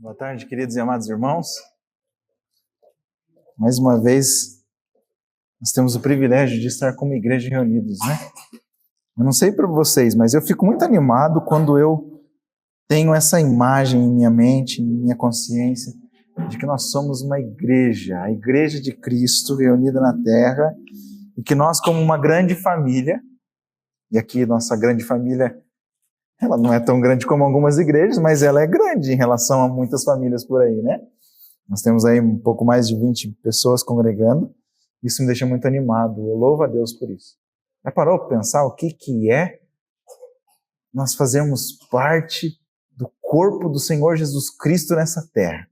Boa tarde, queridos e amados irmãos. Mais uma vez, nós temos o privilégio de estar como igreja reunidos, né? Eu não sei para vocês, mas eu fico muito animado quando eu tenho essa imagem em minha mente, em minha consciência, de que nós somos uma igreja, a igreja de Cristo reunida na terra, e que nós, como uma grande família, e aqui nossa grande família, ela não é tão grande como algumas igrejas, mas ela é grande em relação a muitas famílias por aí, né? Nós temos aí um pouco mais de 20 pessoas congregando. Isso me deixa muito animado. Eu louvo a Deus por isso. Já parou para pensar o que é nós fazermos parte do corpo do Senhor Jesus Cristo nessa terra?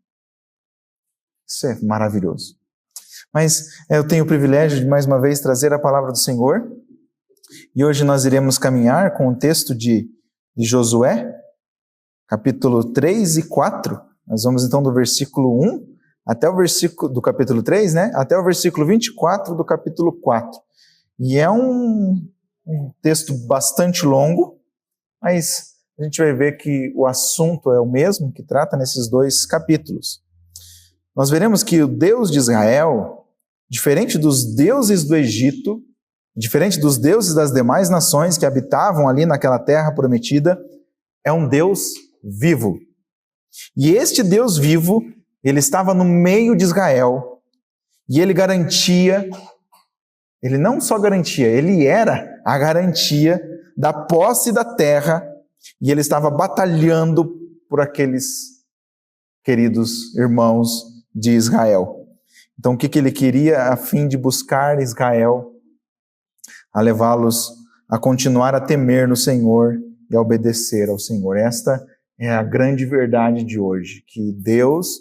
Isso é maravilhoso. Mas eu tenho o privilégio de mais uma vez trazer a palavra do Senhor. E hoje nós iremos caminhar com o texto de Josué, capítulo 3 e 4. Nós vamos então do versículo 1 até o versículo do capítulo 3, né? Até o versículo 24 do capítulo 4. E é um texto bastante longo, mas a gente vai ver que o assunto é o mesmo que trata nesses dois capítulos. Nós veremos que o Deus de Israel, diferente dos deuses do Egito, diferente dos deuses das demais nações que habitavam ali naquela terra prometida, é um Deus vivo. E este Deus vivo, ele estava no meio de Israel, e ele garantia, ele não só garantia, ele era a garantia da posse da terra, e ele estava batalhando por aqueles queridos irmãos de Israel. Então o que ele queria a fim de buscar Israel, a levá-los a continuar a temer no Senhor e a obedecer ao Senhor. Esta é a grande verdade de hoje, que Deus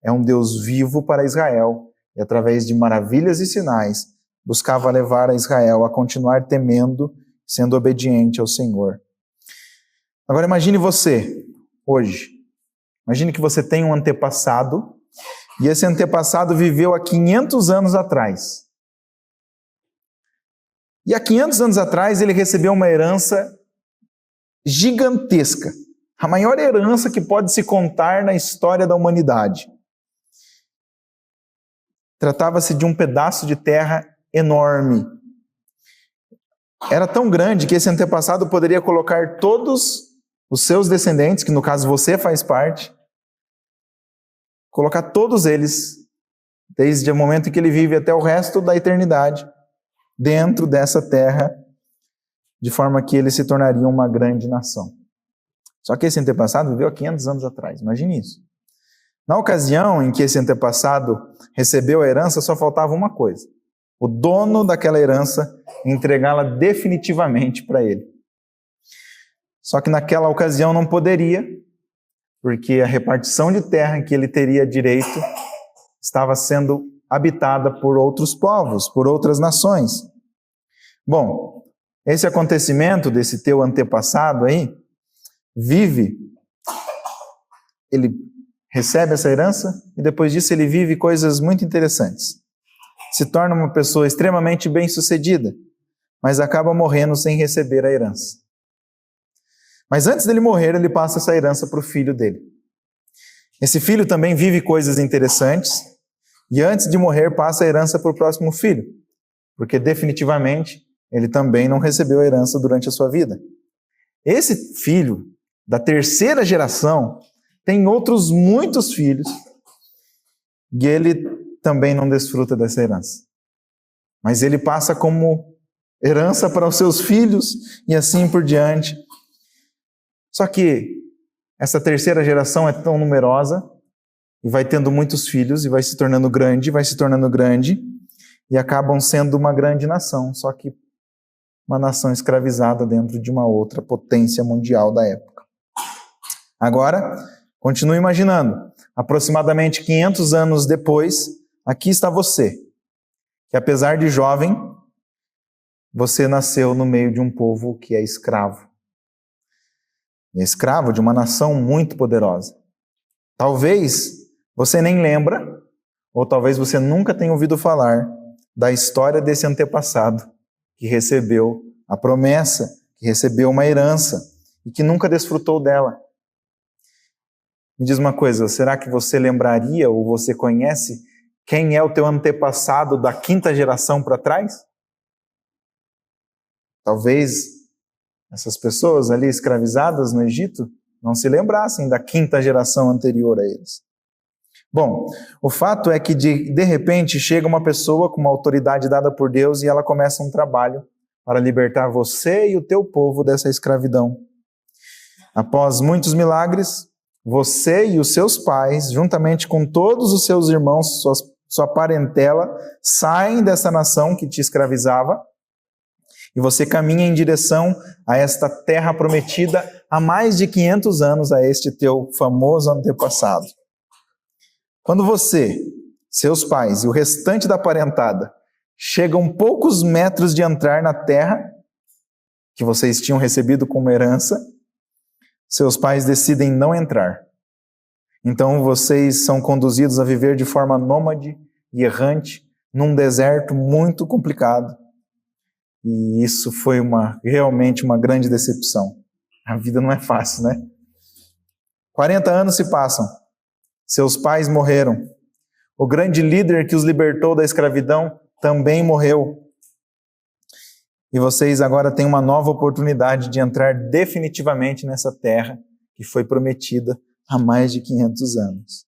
é um Deus vivo para Israel e através de maravilhas e sinais buscava levar a Israel a continuar temendo, sendo obediente ao Senhor. Agora imagine você, hoje, imagine que você tem um antepassado e esse antepassado viveu há 500 anos atrás. E há 500 anos atrás ele recebeu uma herança gigantesca, a maior herança que pode se contar na história da humanidade. Tratava-se de um pedaço de terra enorme. Era tão grande que esse antepassado poderia colocar todos os seus descendentes, que no caso você faz parte, colocar todos eles, desde o momento em que ele vive até o resto da eternidade, dentro dessa terra, de forma que eles se tornariam uma grande nação. Só que esse antepassado viveu há 500 anos atrás, imagine isso. Na ocasião em que esse antepassado recebeu a herança, só faltava uma coisa: o dono daquela herança entregá-la definitivamente para ele. Só que naquela ocasião não poderia, porque a repartição de terra em que ele teria direito estava sendo habitada por outros povos, por outras nações. Bom, esse acontecimento desse teu antepassado aí, ele recebe essa herança e depois disso ele vive coisas muito interessantes. Se torna uma pessoa extremamente bem-sucedida, mas acaba morrendo sem receber a herança. Mas antes dele morrer, ele passa essa herança para o filho dele. Esse filho também vive coisas interessantes e antes de morrer passa a herança para o próximo filho, porque definitivamente ele também não recebeu a herança durante a sua vida. Esse filho da terceira geração tem outros muitos filhos e ele também não desfruta dessa herança. Mas ele passa como herança para os seus filhos e assim por diante. Só que essa terceira geração é tão numerosa e vai tendo muitos filhos e vai se tornando grande e acabam sendo uma grande nação, só que uma nação escravizada dentro de uma outra potência mundial da época. Agora, continue imaginando, aproximadamente 500 anos depois, aqui está você, que apesar de jovem, você nasceu no meio de um povo que é escravo. E é escravo de uma nação muito poderosa. Talvez você nem lembra, ou talvez você nunca tenha ouvido falar da história desse antepassado que recebeu a promessa, que recebeu uma herança e que nunca desfrutou dela. Me diz uma coisa, será que você lembraria ou você conhece quem é o teu antepassado da 5ª geração para trás? Talvez essas pessoas ali escravizadas no Egito não se lembrassem da 5ª geração anterior a eles. Bom, o fato é que de repente chega uma pessoa com uma autoridade dada por Deus e ela começa um trabalho para libertar você e o teu povo dessa escravidão. Após muitos milagres, você e os seus pais, juntamente com todos os seus irmãos, sua parentela, saem dessa nação que te escravizava e você caminha em direção a esta terra prometida há mais de 500 anos a este teu famoso antepassado. Quando você, seus pais e o restante da parentada chegam poucos metros de entrar na terra que vocês tinham recebido como herança, seus pais decidem não entrar. Então vocês são conduzidos a viver de forma nômade e errante num deserto muito complicado. E isso foi realmente uma grande decepção. A vida não é fácil, né? 40 anos se passam. Seus pais morreram. O grande líder que os libertou da escravidão também morreu. E vocês agora têm uma nova oportunidade de entrar definitivamente nessa terra que foi prometida há mais de 500 anos.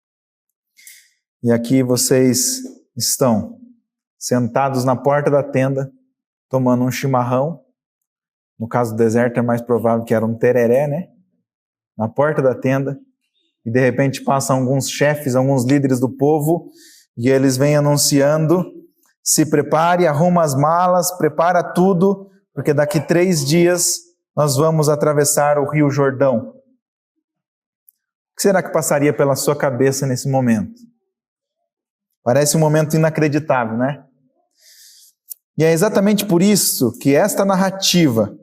E aqui vocês estão sentados na porta da tenda, tomando um chimarrão. No caso do deserto é mais provável que era um tereré, né? Na porta da tenda. E de repente passam alguns chefes, alguns líderes do povo, e eles vêm anunciando: se prepare, arruma as malas, prepara tudo, porque daqui 3 dias nós vamos atravessar o Rio Jordão. O que será que passaria pela sua cabeça nesse momento? Parece um momento inacreditável, né? E é exatamente por isso que esta narrativa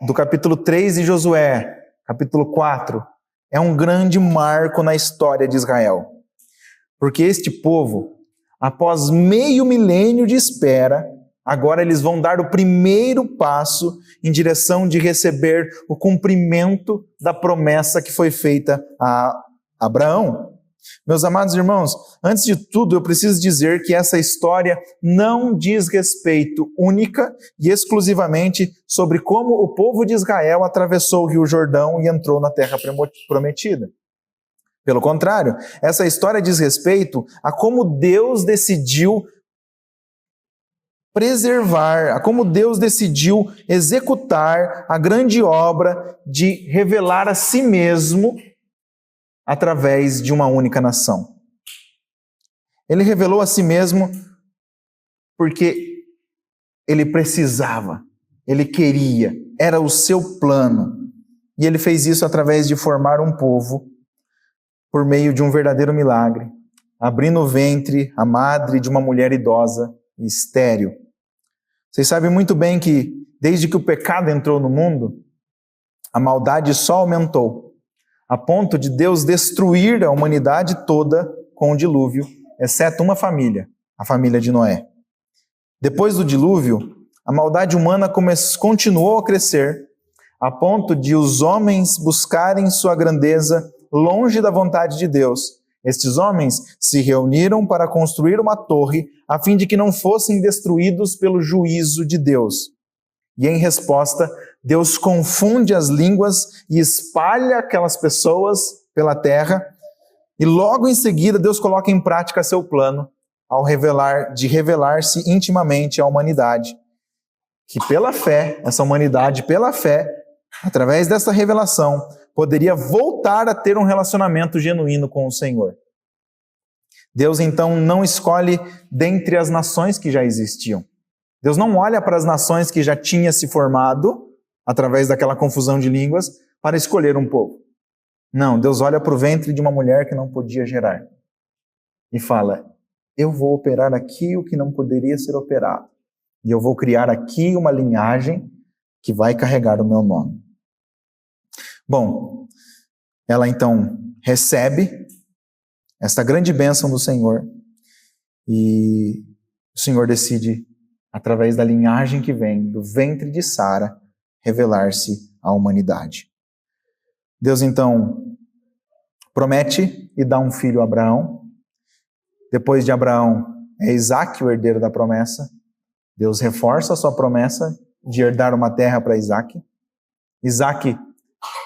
do capítulo 3 de Josué, capítulo 4, é um grande marco na história de Israel. Porque este povo, após meio milênio de espera, agora eles vão dar o primeiro passo em direção de receber o cumprimento da promessa que foi feita a Abraão. Meus amados irmãos, antes de tudo eu preciso dizer que essa história não diz respeito única e exclusivamente sobre como o povo de Israel atravessou o Rio Jordão e entrou na terra prometida. Pelo contrário, essa história diz respeito a como Deus decidiu preservar, a como Deus decidiu executar a grande obra de revelar a si mesmo através de uma única nação. Ele revelou a si mesmo porque ele precisava, ele queria, era o seu plano. E ele fez isso através de formar um povo por meio de um verdadeiro milagre, abrindo o ventre, a madre de uma mulher idosa e estéril. Vocês sabem muito bem que desde que o pecado entrou no mundo, a maldade só aumentou, a ponto de Deus destruir a humanidade toda com o dilúvio, exceto uma família, a família de Noé. Depois do dilúvio, a maldade humana continuou a crescer, a ponto de os homens buscarem sua grandeza longe da vontade de Deus. Estes homens se reuniram para construir uma torre a fim de que não fossem destruídos pelo juízo de Deus. E em resposta, Deus confunde as línguas e espalha aquelas pessoas pela terra, e logo em seguida Deus coloca em prática seu plano ao revelar-se intimamente à humanidade, que pela fé, essa humanidade pela fé, através dessa revelação, poderia voltar a ter um relacionamento genuíno com o Senhor. Deus então não escolhe dentre as nações que já existiam. Deus não olha para as nações que já tinham se formado, através daquela confusão de línguas, para escolher um povo. Não, Deus olha para o ventre de uma mulher que não podia gerar. E fala, eu vou operar aqui o que não poderia ser operado. E eu vou criar aqui uma linhagem que vai carregar o meu nome. Bom, ela então recebe esta grande bênção do Senhor e o Senhor decide, através da linhagem que vem do ventre de Sara, revelar-se à humanidade. Deus então promete e dá um filho a Abraão. Depois de Abraão, é Isaque o herdeiro da promessa. Deus reforça a sua promessa de herdar uma terra para Isaque. Isaque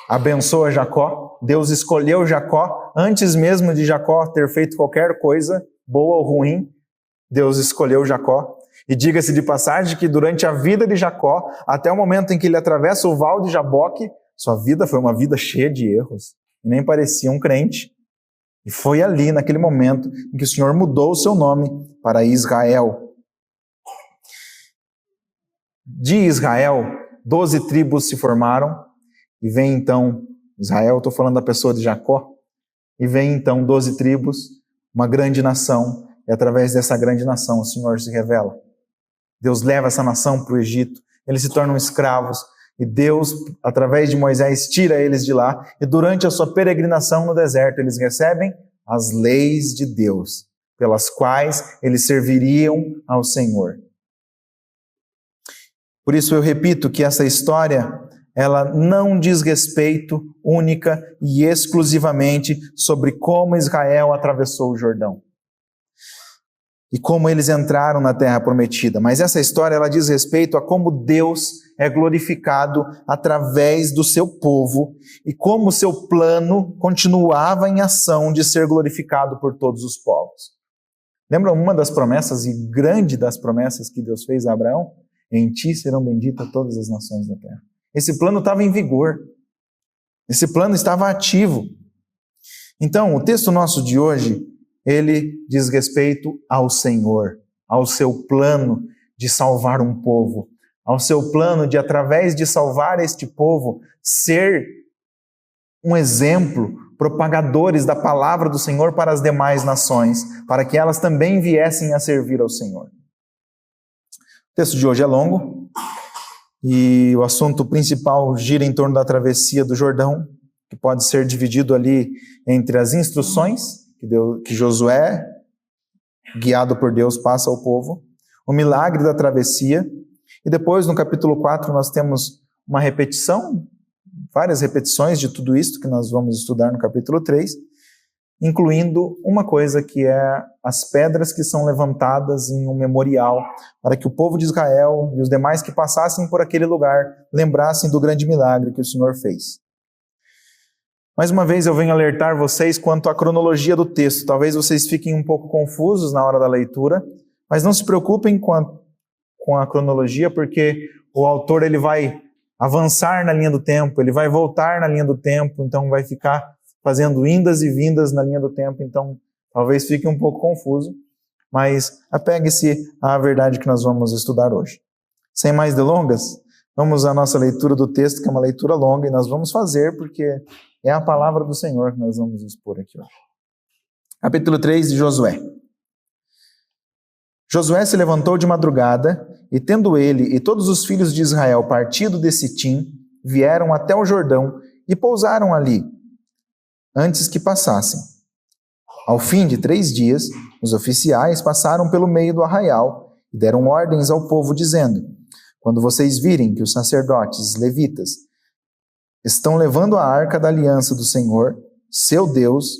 abençoa Jacó. Deus escolheu Jacó antes mesmo de Jacó ter feito qualquer coisa, boa ou ruim. Deus escolheu Jacó. E diga-se de passagem que durante a vida de Jacó, até o momento em que ele atravessa o val de Jaboque, sua vida foi uma vida cheia de erros. E nem parecia um crente. E foi ali, naquele momento, em que o Senhor mudou o seu nome para Israel. De Israel, 12 tribos se formaram. E vem então, Israel, estou falando da pessoa de Jacó. E vem então 12 tribos, uma grande nação. E através dessa grande nação o Senhor se revela. Deus leva essa nação para o Egito. Eles se tornam escravos. E Deus, através de Moisés, tira eles de lá. E durante a sua peregrinação no deserto, eles recebem as leis de Deus, pelas quais eles serviriam ao Senhor. Por isso eu repito que essa história, ela não diz respeito única e exclusivamente sobre como Israel atravessou o Jordão e como eles entraram na Terra Prometida. Mas essa história, ela diz respeito a como Deus é glorificado através do seu povo e como o seu plano continuava em ação de ser glorificado por todos os povos. Lembra uma das promessas e grande das promessas que Deus fez a Abraão? Em ti serão benditas todas as nações da terra. Esse plano estava em vigor. Esse plano estava ativo. Então, o texto nosso de hoje, ele diz respeito ao Senhor, ao seu plano de salvar um povo, ao seu plano de, através de salvar este povo, ser um exemplo, propagadores da palavra do Senhor para as demais nações, para que elas também viessem a servir ao Senhor. O texto de hoje é longo e o assunto principal gira em torno da travessia do Jordão, que pode ser dividido ali entre as instruções que Josué, guiado por Deus, passa ao povo, o milagre da travessia, e depois no capítulo 4 nós temos uma repetição, várias repetições de tudo isso que nós vamos estudar no capítulo 3, incluindo uma coisa que é as pedras que são levantadas em um memorial, para que o povo de Israel e os demais que passassem por aquele lugar lembrassem do grande milagre que o Senhor fez. Mais uma vez eu venho alertar vocês quanto à cronologia do texto. Talvez vocês fiquem um pouco confusos na hora da leitura, mas não se preocupem com a cronologia, porque o autor ele vai avançar na linha do tempo, ele vai voltar na linha do tempo, então vai ficar fazendo indas e vindas na linha do tempo, então talvez fique um pouco confuso, mas apegue-se à verdade que nós vamos estudar hoje. Sem mais delongas, vamos à nossa leitura do texto, que é uma leitura longa, e nós vamos fazer porque é a palavra do Senhor que nós vamos expor aqui hoje. Capítulo 3 de Josué. Josué se levantou de madrugada, e tendo ele e todos os filhos de Israel partido de Sitim, vieram até o Jordão e pousaram ali, antes que passassem. Ao fim de 3 dias, os oficiais passaram pelo meio do arraial e deram ordens ao povo, dizendo: quando vocês virem que os sacerdotes levitas estão levando a arca da aliança do Senhor, seu Deus,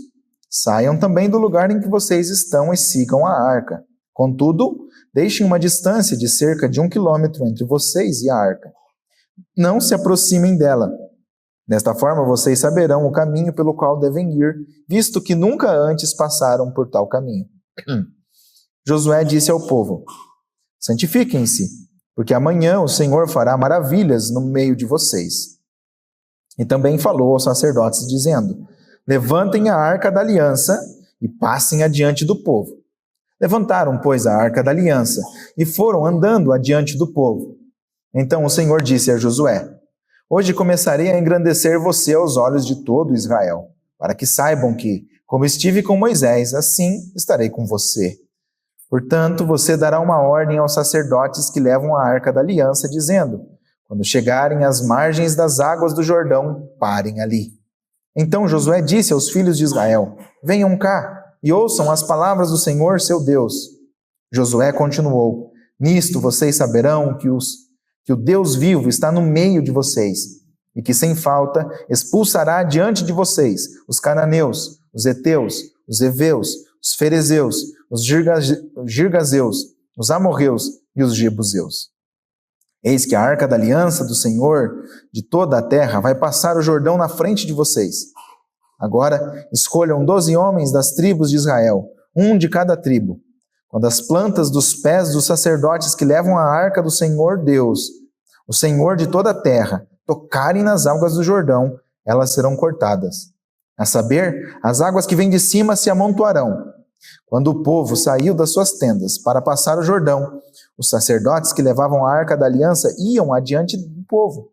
saiam também do lugar em que vocês estão e sigam a arca. Contudo, deixem uma distância de cerca de 1 quilômetro entre vocês e a arca. Não se aproximem dela. Desta forma, vocês saberão o caminho pelo qual devem ir, visto que nunca antes passaram por tal caminho. Josué disse ao povo: santifiquem-se, porque amanhã o Senhor fará maravilhas no meio de vocês. E também falou aos sacerdotes, dizendo: levantem a arca da aliança e passem adiante do povo. Levantaram, pois, a arca da aliança e foram andando adiante do povo. Então o Senhor disse a Josué: hoje começarei a engrandecer você aos olhos de todo Israel, para que saibam que, como estive com Moisés, assim estarei com você. Portanto, você dará uma ordem aos sacerdotes que levam a arca da aliança, dizendo: quando chegarem às margens das águas do Jordão, parem ali. Então Josué disse aos filhos de Israel: venham cá e ouçam as palavras do Senhor, seu Deus. Josué continuou: nisto vocês saberão que o Deus vivo está no meio de vocês, e que sem falta expulsará diante de vocês os cananeus, os heteus, os heveus, os ferezeus, os girgazeus, os amorreus e os jebuseus. Eis que a arca da aliança do Senhor de toda a terra vai passar o Jordão na frente de vocês. Agora escolham 12 homens das tribos de Israel, um de cada tribo. Quando as plantas dos pés dos sacerdotes que levam a arca do Senhor Deus, o Senhor de toda a terra, tocarem nas águas do Jordão, elas serão cortadas. A saber, as águas que vêm de cima se amontoarão. Quando o povo saiu das suas tendas para passar o Jordão, os sacerdotes que levavam a arca da aliança iam adiante do povo.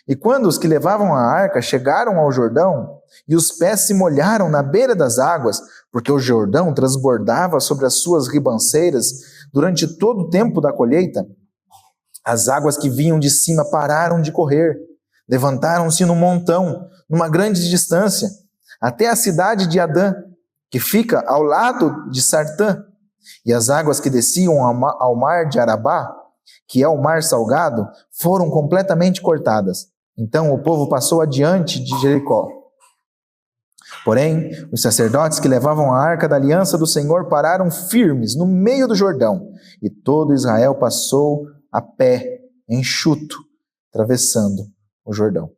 E quando os que levavam a arca chegaram ao Jordão, e os pés se molharam na beira das águas, porque o Jordão transbordava sobre as suas ribanceiras durante todo o tempo da colheita, as águas que vinham de cima pararam de correr, levantaram-se num montão, numa grande distância, até a cidade de Adã, que fica ao lado de Sartã, e as águas que desciam ao mar de Arabá, que é o mar salgado, foram completamente cortadas. Então o povo passou adiante de Jericó. Porém, os sacerdotes que levavam a arca da aliança do Senhor pararam firmes no meio do Jordão, e todo Israel passou a pé, enxuto, atravessando o Jordão.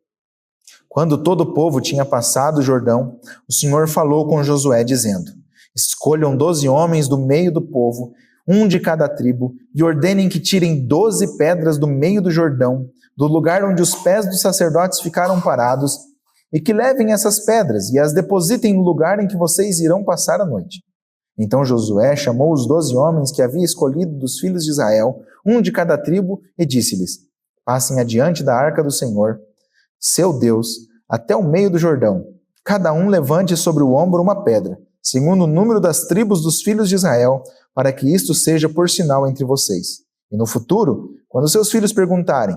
Quando todo o povo tinha passado o Jordão, o Senhor falou com Josué, dizendo: escolham 12 homens do meio do povo, um de cada tribo, e ordenem que tirem 12 pedras do meio do Jordão, do lugar onde os pés dos sacerdotes ficaram parados, e que levem essas pedras e as depositem no lugar em que vocês irão passar a noite. Então Josué chamou os 12 homens que havia escolhido dos filhos de Israel, um de cada tribo, e disse-lhes: passem adiante da arca do Senhor, seu Deus, até o meio do Jordão. Cada um levante sobre o ombro uma pedra, segundo o número das tribos dos filhos de Israel, para que isto seja por sinal entre vocês. E no futuro, quando seus filhos perguntarem: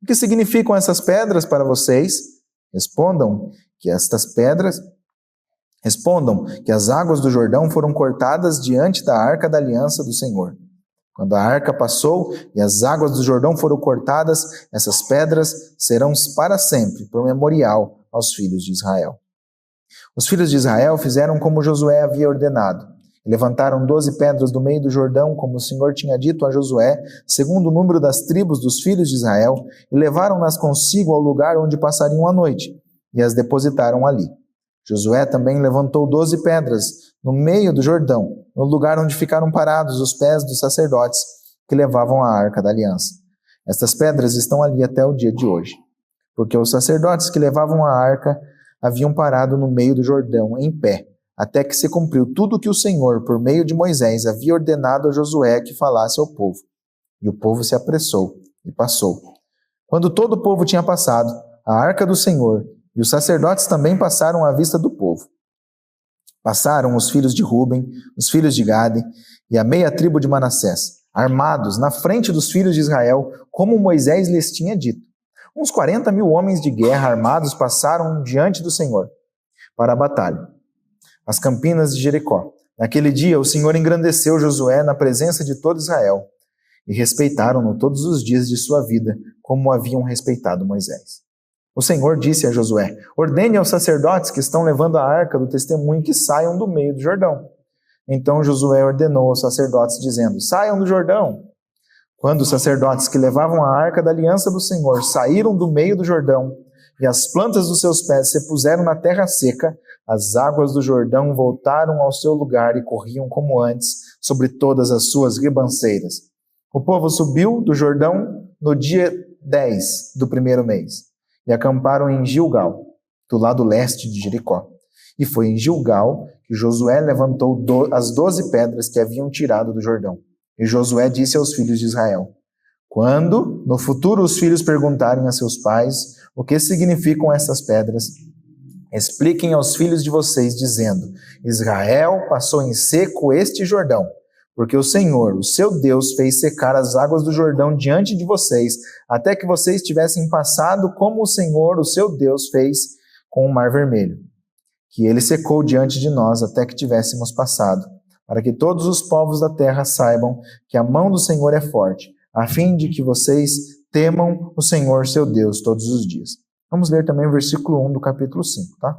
o que significam essas pedras para vocês? Respondam que as águas do Jordão foram cortadas diante da arca da aliança do Senhor. Quando a arca passou e as águas do Jordão foram cortadas, essas pedras serão para sempre, por memorial aos filhos de Israel. Os filhos de Israel fizeram como Josué havia ordenado. Levantaram 12 pedras do meio do Jordão, como o Senhor tinha dito a Josué, segundo o número das tribos dos filhos de Israel, e levaram-nas consigo ao lugar onde passariam a noite, e as depositaram ali. Josué também levantou 12 pedras no meio do Jordão, no lugar onde ficaram parados os pés dos sacerdotes que levavam a arca da aliança. Estas pedras estão ali até o dia de hoje, porque os sacerdotes que levavam a arca haviam parado no meio do Jordão, em pé, até que se cumpriu tudo o que o Senhor, por meio de Moisés, havia ordenado a Josué que falasse ao povo. E o povo se apressou e passou. Quando todo o povo tinha passado, a arca do Senhor e os sacerdotes também passaram à vista do povo. Passaram os filhos de Ruben, os filhos de Gade e a meia tribo de Manassés, armados na frente dos filhos de Israel, como Moisés lhes tinha dito. Uns 40.000 homens de guerra armados passaram diante do Senhor para a batalha. As campinas de Jericó. Naquele dia, o Senhor engrandeceu Josué na presença de todo Israel, e respeitaram-no todos os dias de sua vida, como haviam respeitado Moisés. O Senhor disse a Josué: ordene aos sacerdotes que estão levando a arca do testemunho que saiam do meio do Jordão. Então Josué ordenou aos sacerdotes, dizendo: saiam do Jordão. Quando os sacerdotes que levavam a arca da aliança do Senhor saíram do meio do Jordão, e as plantas dos seus pés se puseram na terra seca, as águas do Jordão voltaram ao seu lugar e corriam como antes, sobre todas as suas ribanceiras. O povo subiu do Jordão no dia 10 do primeiro mês, e acamparam em Gilgal, do lado leste de Jericó. E foi em Gilgal que Josué levantou as 12 pedras que haviam tirado do Jordão. E Josué disse aos filhos de Israel: quando, no futuro, os filhos perguntarem a seus pais o que significam essas pedras, expliquem aos filhos de vocês, dizendo: Israel passou em seco este Jordão, porque o Senhor, o seu Deus, fez secar as águas do Jordão diante de vocês, até que vocês tivessem passado como o Senhor, o seu Deus, fez com o Mar Vermelho, que ele secou diante de nós até que tivéssemos passado, para que todos os povos da terra saibam que a mão do Senhor é forte, a fim de que vocês temam o Senhor, seu Deus, todos os dias. Vamos ler também o versículo 1 do capítulo 5, tá?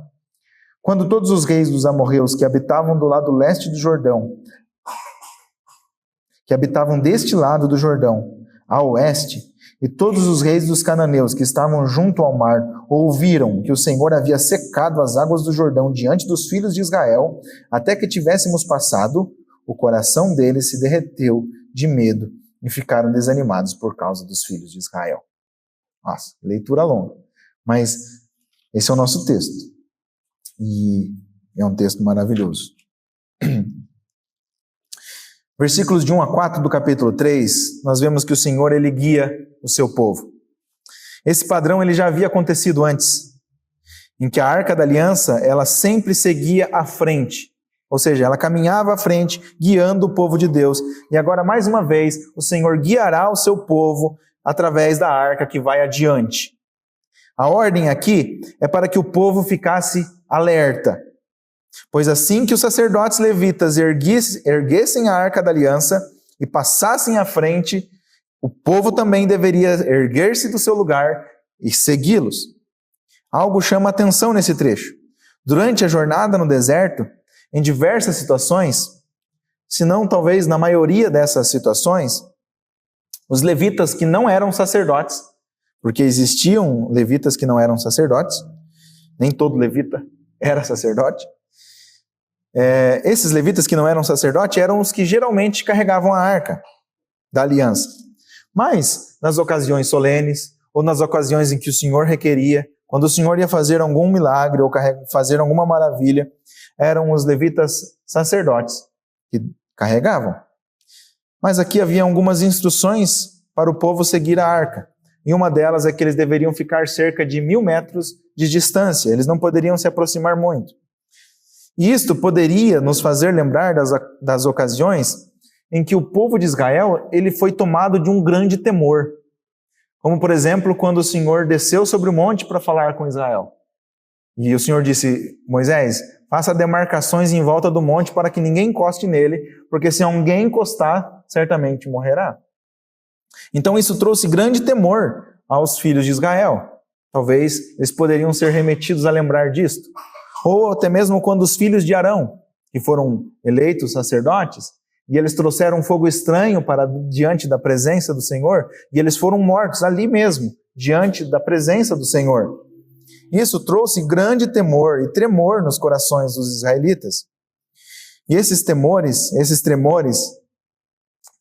Quando todos os reis dos amorreus que habitavam do lado leste do Jordão, que habitavam deste lado do Jordão, a oeste, e todos os reis dos cananeus que estavam junto ao mar, ouviram que o Senhor havia secado as águas do Jordão diante dos filhos de Israel, até que tivéssemos passado, o coração deles se derreteu de medo e ficaram desanimados por causa dos filhos de Israel. Nossa, leitura longa. Mas esse é o nosso texto. E é um texto maravilhoso. Versículos de 1 a 4 do capítulo 3, nós vemos que o Senhor, ele guia o seu povo. Esse padrão ele já havia acontecido antes, em que a Arca da Aliança, ela sempre seguia à frente. Ou seja, ela caminhava à frente, guiando o povo de Deus. E agora, mais uma vez, o Senhor guiará o seu povo através da arca que vai adiante. A ordem aqui é para que o povo ficasse alerta. Pois assim que os sacerdotes levitas erguessem a Arca da Aliança e passassem à frente, o povo também deveria erguer-se do seu lugar e segui-los. Algo chama atenção nesse trecho. Durante a jornada no deserto, em diversas situações, se não talvez na maioria dessas situações, os levitas que não eram sacerdotes, porque existiam levitas que não eram sacerdotes, nem todo levita era sacerdote, esses levitas que não eram sacerdotes eram os que geralmente carregavam a arca da aliança. Mas, nas ocasiões solenes, ou nas ocasiões em que o Senhor requeria, quando o Senhor ia fazer algum milagre ou fazer alguma maravilha, eram os levitas sacerdotes que carregavam. Mas aqui havia algumas instruções para o povo seguir a arca. E uma delas é que eles deveriam ficar cerca de 1.000 metros de distância, eles não poderiam se aproximar muito. E isto poderia nos fazer lembrar das ocasiões em que o povo de Israel ele foi tomado de um grande temor. Como, por exemplo, quando o Senhor desceu sobre o monte para falar com Israel. E o Senhor disse, Moisés, faça demarcações em volta do monte para que ninguém encoste nele, porque se alguém encostar, certamente morrerá. Então isso trouxe grande temor aos filhos de Israel. Talvez eles poderiam ser remetidos a lembrar disto. Ou até mesmo quando os filhos de Arão, que foram eleitos sacerdotes, e eles trouxeram um fogo estranho para diante da presença do Senhor, e eles foram mortos ali mesmo, diante da presença do Senhor. Isso trouxe grande temor e tremor nos corações dos israelitas. E esses tremores,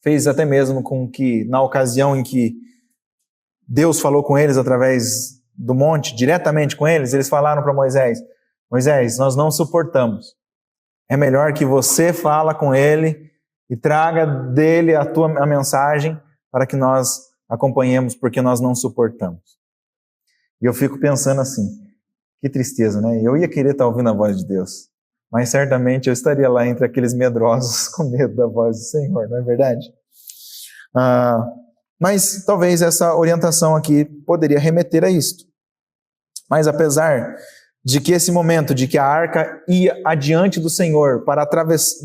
fez até mesmo com que, na ocasião em que Deus falou com eles através do monte, diretamente com eles, eles falaram para Moisés, Moisés, nós não suportamos. É melhor que você fala com ele e traga dele a mensagem para que nós acompanhemos, porque nós não suportamos. E eu fico pensando assim, que tristeza, né? Eu ia querer estar ouvindo a voz de Deus, mas certamente eu estaria lá entre aqueles medrosos com medo da voz do Senhor, não é verdade? Mas talvez essa orientação aqui poderia remeter a isto. Mas apesar de que esse momento de que a arca ia adiante do Senhor,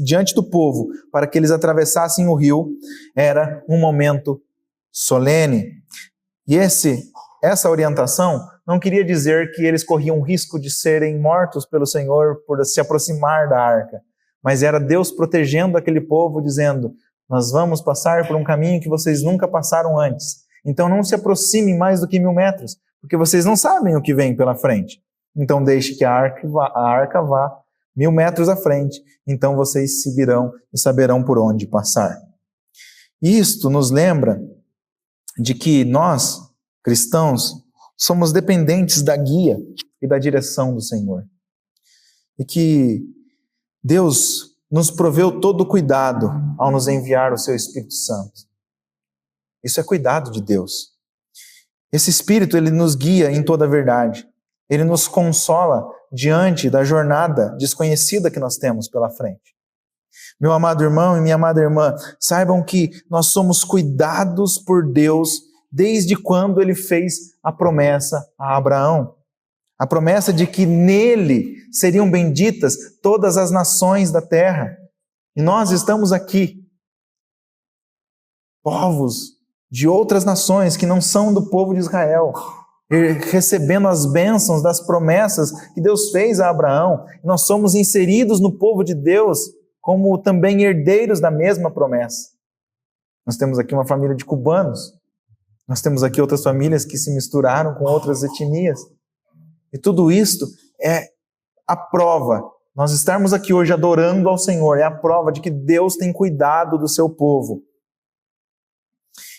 diante do povo, para que eles atravessassem o rio, era um momento solene. E essa orientação não queria dizer que eles corriam risco de serem mortos pelo Senhor por se aproximar da arca, mas era Deus protegendo aquele povo, dizendo, nós vamos passar por um caminho que vocês nunca passaram antes. Então não se aproximem mais do que 1.000 metros, porque vocês não sabem o que vem pela frente. Então deixe que a arca vá 1.000 metros à frente, então vocês seguirão e saberão por onde passar. Isto nos lembra de que nós, cristãos, somos dependentes da guia e da direção do Senhor. E que Deus nos proveu todo o cuidado ao nos enviar o seu Espírito Santo. Isso é cuidado de Deus. Esse Espírito, ele nos guia em toda a verdade. Ele nos consola diante da jornada desconhecida que nós temos pela frente. Meu amado irmão e minha amada irmã, saibam que nós somos cuidados por Deus desde quando Ele fez a promessa a Abraão. A promessa de que nele seriam benditas todas as nações da terra. E nós estamos aqui, povos de outras nações que não são do povo de Israel. recebendo as bênçãos das promessas que Deus fez a Abraão. Nós somos inseridos no povo de Deus como também herdeiros da mesma promessa. Nós temos aqui uma família de cubanos, nós temos aqui outras famílias que se misturaram com outras etnias. E tudo isto é a prova. Nós estarmos aqui hoje adorando ao Senhor é a prova de que Deus tem cuidado do seu povo.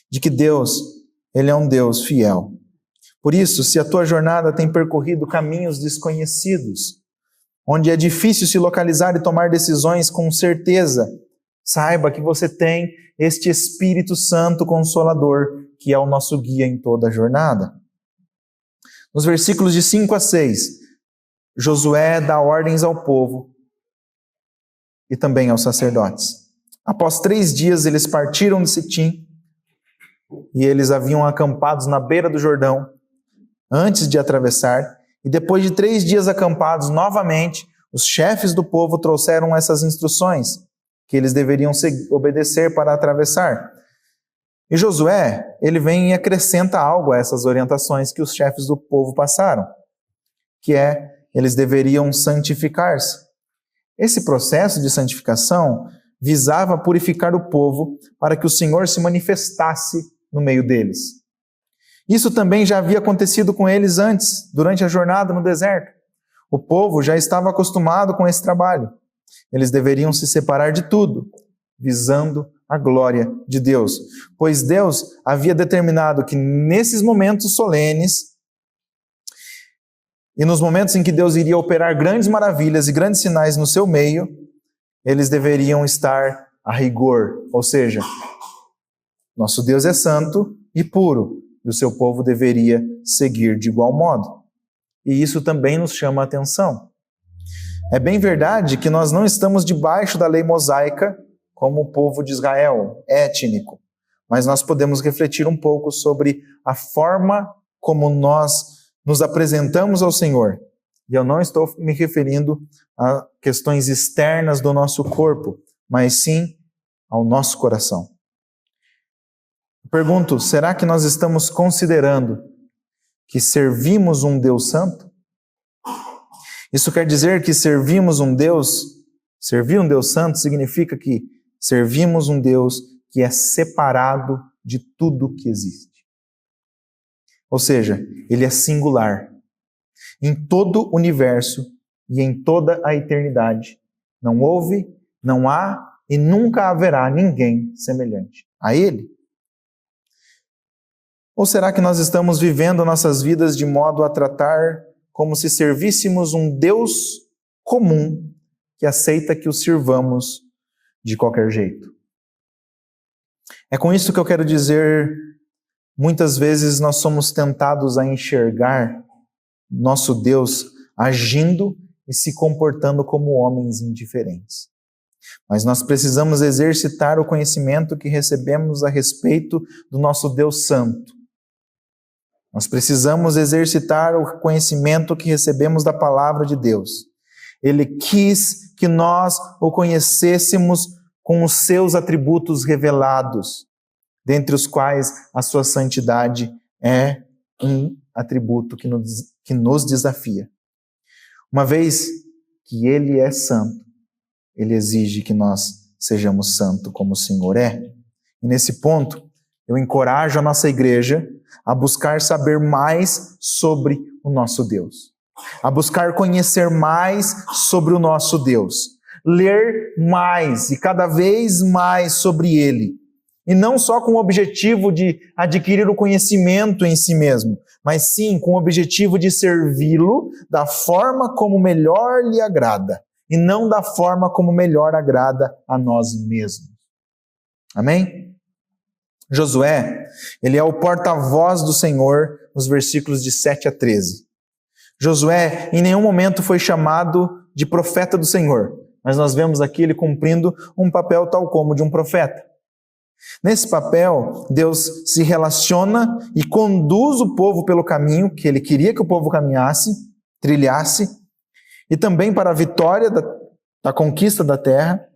De que Deus, Ele é um Deus fiel. Por isso, se a tua jornada tem percorrido caminhos desconhecidos, onde é difícil se localizar e tomar decisões com certeza, saiba que você tem este Espírito Santo Consolador, que é o nosso guia em toda a jornada. Nos versículos de 5 a 6, Josué dá ordens ao povo e também aos sacerdotes. Após 3 dias, eles partiram de Sitim e eles haviam acampados na beira do Jordão antes de atravessar. E depois de 3 dias acampados novamente, os chefes do povo trouxeram essas instruções que eles deveriam obedecer para atravessar. E Josué, ele vem e acrescenta algo a essas orientações que os chefes do povo passaram, que é, eles deveriam santificar-se. Esse processo de santificação visava purificar o povo para que o Senhor se manifestasse no meio deles. Isso também já havia acontecido com eles antes, durante a jornada no deserto. O povo já estava acostumado com esse trabalho. Eles deveriam se separar de tudo, visando a glória de Deus. Pois Deus havia determinado que nesses momentos solenes, e nos momentos em que Deus iria operar grandes maravilhas e grandes sinais no seu meio, eles deveriam estar a rigor. Ou seja, nosso Deus é santo e puro, e o seu povo deveria seguir de igual modo. E isso também nos chama a atenção. É bem verdade que nós não estamos debaixo da lei mosaica como o povo de Israel, étnico, mas nós podemos refletir um pouco sobre a forma como nós nos apresentamos ao Senhor. E eu não estou me referindo a questões externas do nosso corpo, mas sim ao nosso coração. Pergunto, será que nós estamos considerando que servimos um Deus santo? Isso quer dizer que servir um Deus santo significa que servimos um Deus que é separado de tudo que existe. Ou seja, Ele é singular. Em todo o universo e em toda a eternidade, não houve, não há e nunca haverá ninguém semelhante a Ele. Ou será que nós estamos vivendo nossas vidas de modo a tratar como se servíssemos um Deus comum que aceita que o sirvamos de qualquer jeito? É com isso que eu quero dizer, muitas vezes nós somos tentados a enxergar nosso Deus agindo e se comportando como homens indiferentes. Mas nós precisamos exercitar o conhecimento que recebemos a respeito do nosso Deus Santo. Nós precisamos exercitar o conhecimento que recebemos da palavra de Deus. Ele quis que nós o conhecêssemos com os seus atributos revelados, dentre os quais a sua santidade é um atributo que nos desafia. Uma vez que Ele é santo, Ele exige que nós sejamos santos como o Senhor é. E nesse ponto, eu encorajo a nossa igreja a buscar saber mais sobre o nosso Deus, a buscar conhecer mais sobre o nosso Deus, ler mais e cada vez mais sobre Ele, e não só com o objetivo de adquirir o conhecimento em si mesmo, mas sim com o objetivo de servi-lo da forma como melhor lhe agrada, e não da forma como melhor agrada a nós mesmos. Amém? Josué, ele é o porta-voz do Senhor nos versículos de 7 a 13. Josué em nenhum momento foi chamado de profeta do Senhor, mas nós vemos aqui ele cumprindo um papel tal como de um profeta. Nesse papel, Deus se relaciona e conduz o povo pelo caminho que Ele queria que o povo caminhasse, trilhasse, e também para a vitória da conquista da terra.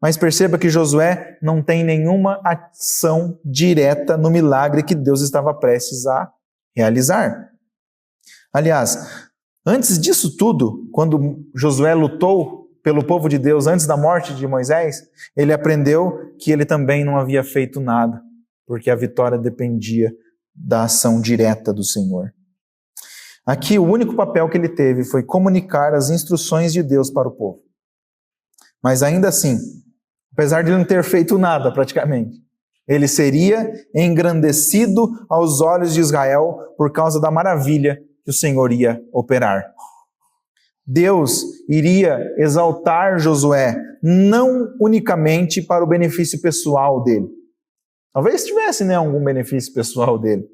Mas perceba que Josué não tem nenhuma ação direta no milagre que Deus estava prestes a realizar. Aliás, antes disso tudo, quando Josué lutou pelo povo de Deus antes da morte de Moisés, ele aprendeu que ele também não havia feito nada, porque a vitória dependia da ação direta do Senhor. Aqui, o único papel que ele teve foi comunicar as instruções de Deus para o povo. Mas ainda assim, apesar de ele não ter feito nada praticamente, ele seria engrandecido aos olhos de Israel por causa da maravilha que o Senhor ia operar. Deus iria exaltar Josué não unicamente para o benefício pessoal dele. Talvez tivesse, algum benefício pessoal dele.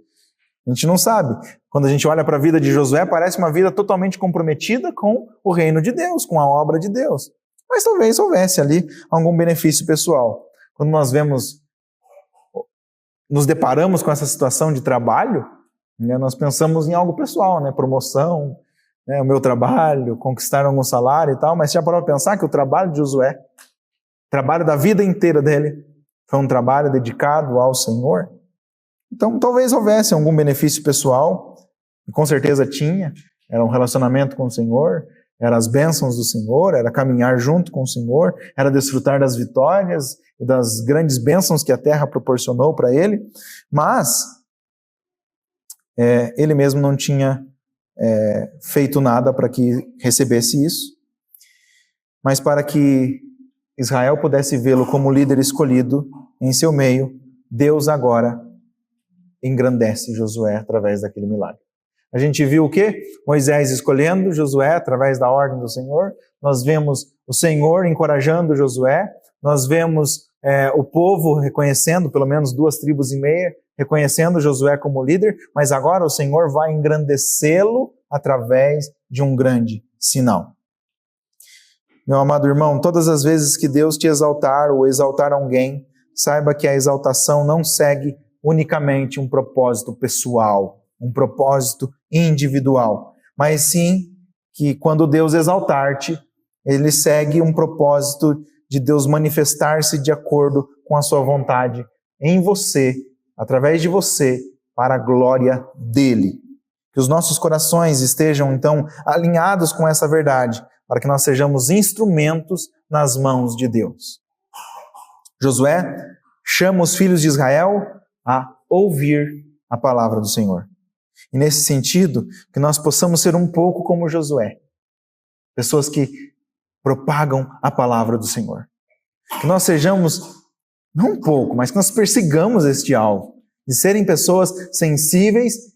A gente não sabe. Quando a gente olha para a vida de Josué, parece uma vida totalmente comprometida com o reino de Deus, com a obra de Deus. Mas talvez houvesse ali algum benefício pessoal. Quando nós nos deparamos com essa situação de trabalho, nós pensamos em algo pessoal, promoção, o meu trabalho, conquistar algum salário e tal, mas já parou para pensar que o trabalho de Josué, o trabalho da vida inteira dele, foi um trabalho dedicado ao Senhor? Então talvez houvesse algum benefício pessoal, e com certeza tinha, era um relacionamento com o Senhor, eram as bênçãos do Senhor, era caminhar junto com o Senhor, era desfrutar das vitórias e das grandes bênçãos que a terra proporcionou para ele, mas ele mesmo não tinha feito nada para que recebesse isso, mas para que Israel pudesse vê-lo como líder escolhido em seu meio, Deus agora engrandece Josué através daquele milagre. A gente viu o quê? Moisés escolhendo Josué através da ordem do Senhor, nós vemos o Senhor encorajando Josué, nós vemos o povo reconhecendo, pelo menos 2,5 tribos, reconhecendo Josué como líder, mas agora o Senhor vai engrandecê-lo através de um grande sinal. Meu amado irmão, todas as vezes que Deus te exaltar ou exaltar alguém, saiba que a exaltação não segue unicamente um propósito pessoal, um propósito individual, mas sim que quando Deus exaltar-te, ele segue um propósito de Deus manifestar-se de acordo com a sua vontade em você, através de você, para a glória dele. Que os nossos corações estejam, então, alinhados com essa verdade, para que nós sejamos instrumentos nas mãos de Deus. Josué chama os filhos de Israel a ouvir a palavra do Senhor. E nesse sentido, que nós possamos ser um pouco como Josué, pessoas que propagam a palavra do Senhor. Que nós sejamos, não um pouco, mas que nós persigamos este alvo, de serem pessoas sensíveis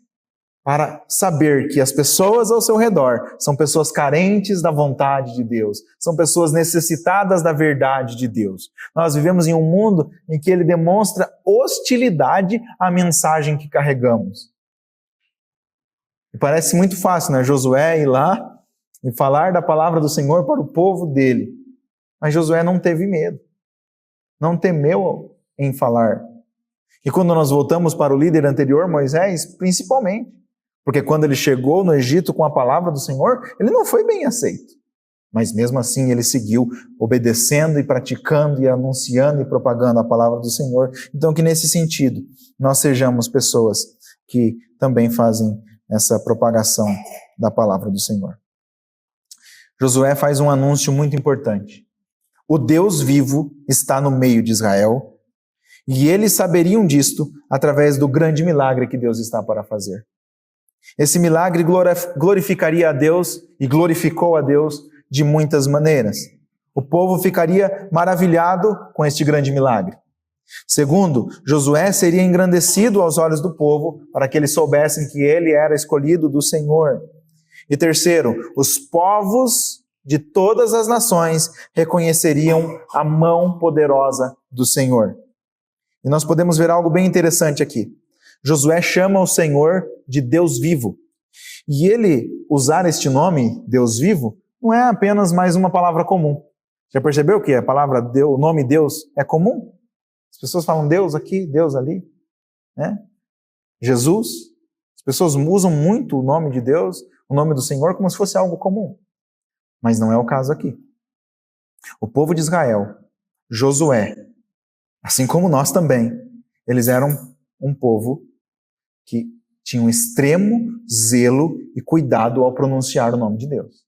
para saber que as pessoas ao seu redor são pessoas carentes da vontade de Deus, são pessoas necessitadas da verdade de Deus. Nós vivemos em um mundo em que ele demonstra hostilidade à mensagem que carregamos. E parece muito fácil, Josué ir lá e falar da palavra do Senhor para o povo dele. Mas Josué não teve medo, não temeu em falar. E quando nós voltamos para o líder anterior, Moisés, principalmente, porque quando ele chegou no Egito com a palavra do Senhor, ele não foi bem aceito. Mas mesmo assim ele seguiu obedecendo e praticando e anunciando e propagando a palavra do Senhor. Então que nesse sentido nós sejamos pessoas que também fazem essa propagação da palavra do Senhor. Josué faz um anúncio muito importante. O Deus vivo está no meio de Israel e eles saberiam disto através do grande milagre que Deus está para fazer. Esse milagre glorificaria a Deus e glorificou a Deus de muitas maneiras. O povo ficaria maravilhado com este grande milagre. Segundo, Josué seria engrandecido aos olhos do povo para que eles soubessem que ele era escolhido do Senhor. E terceiro, os povos de todas as nações reconheceriam a mão poderosa do Senhor. E nós podemos ver algo bem interessante aqui. Josué chama o Senhor de Deus vivo. E ele usar este nome, Deus vivo, não é apenas mais uma palavra comum. Já percebeu que a palavra Deus, o nome Deus é comum? As pessoas falam Deus aqui, Deus ali, Jesus. As pessoas usam muito o nome de Deus, o nome do Senhor, como se fosse algo comum. Mas não é o caso aqui. O povo de Israel, Josué, assim como nós também, eles eram um povo que tinham extremo zelo e cuidado ao pronunciar o nome de Deus.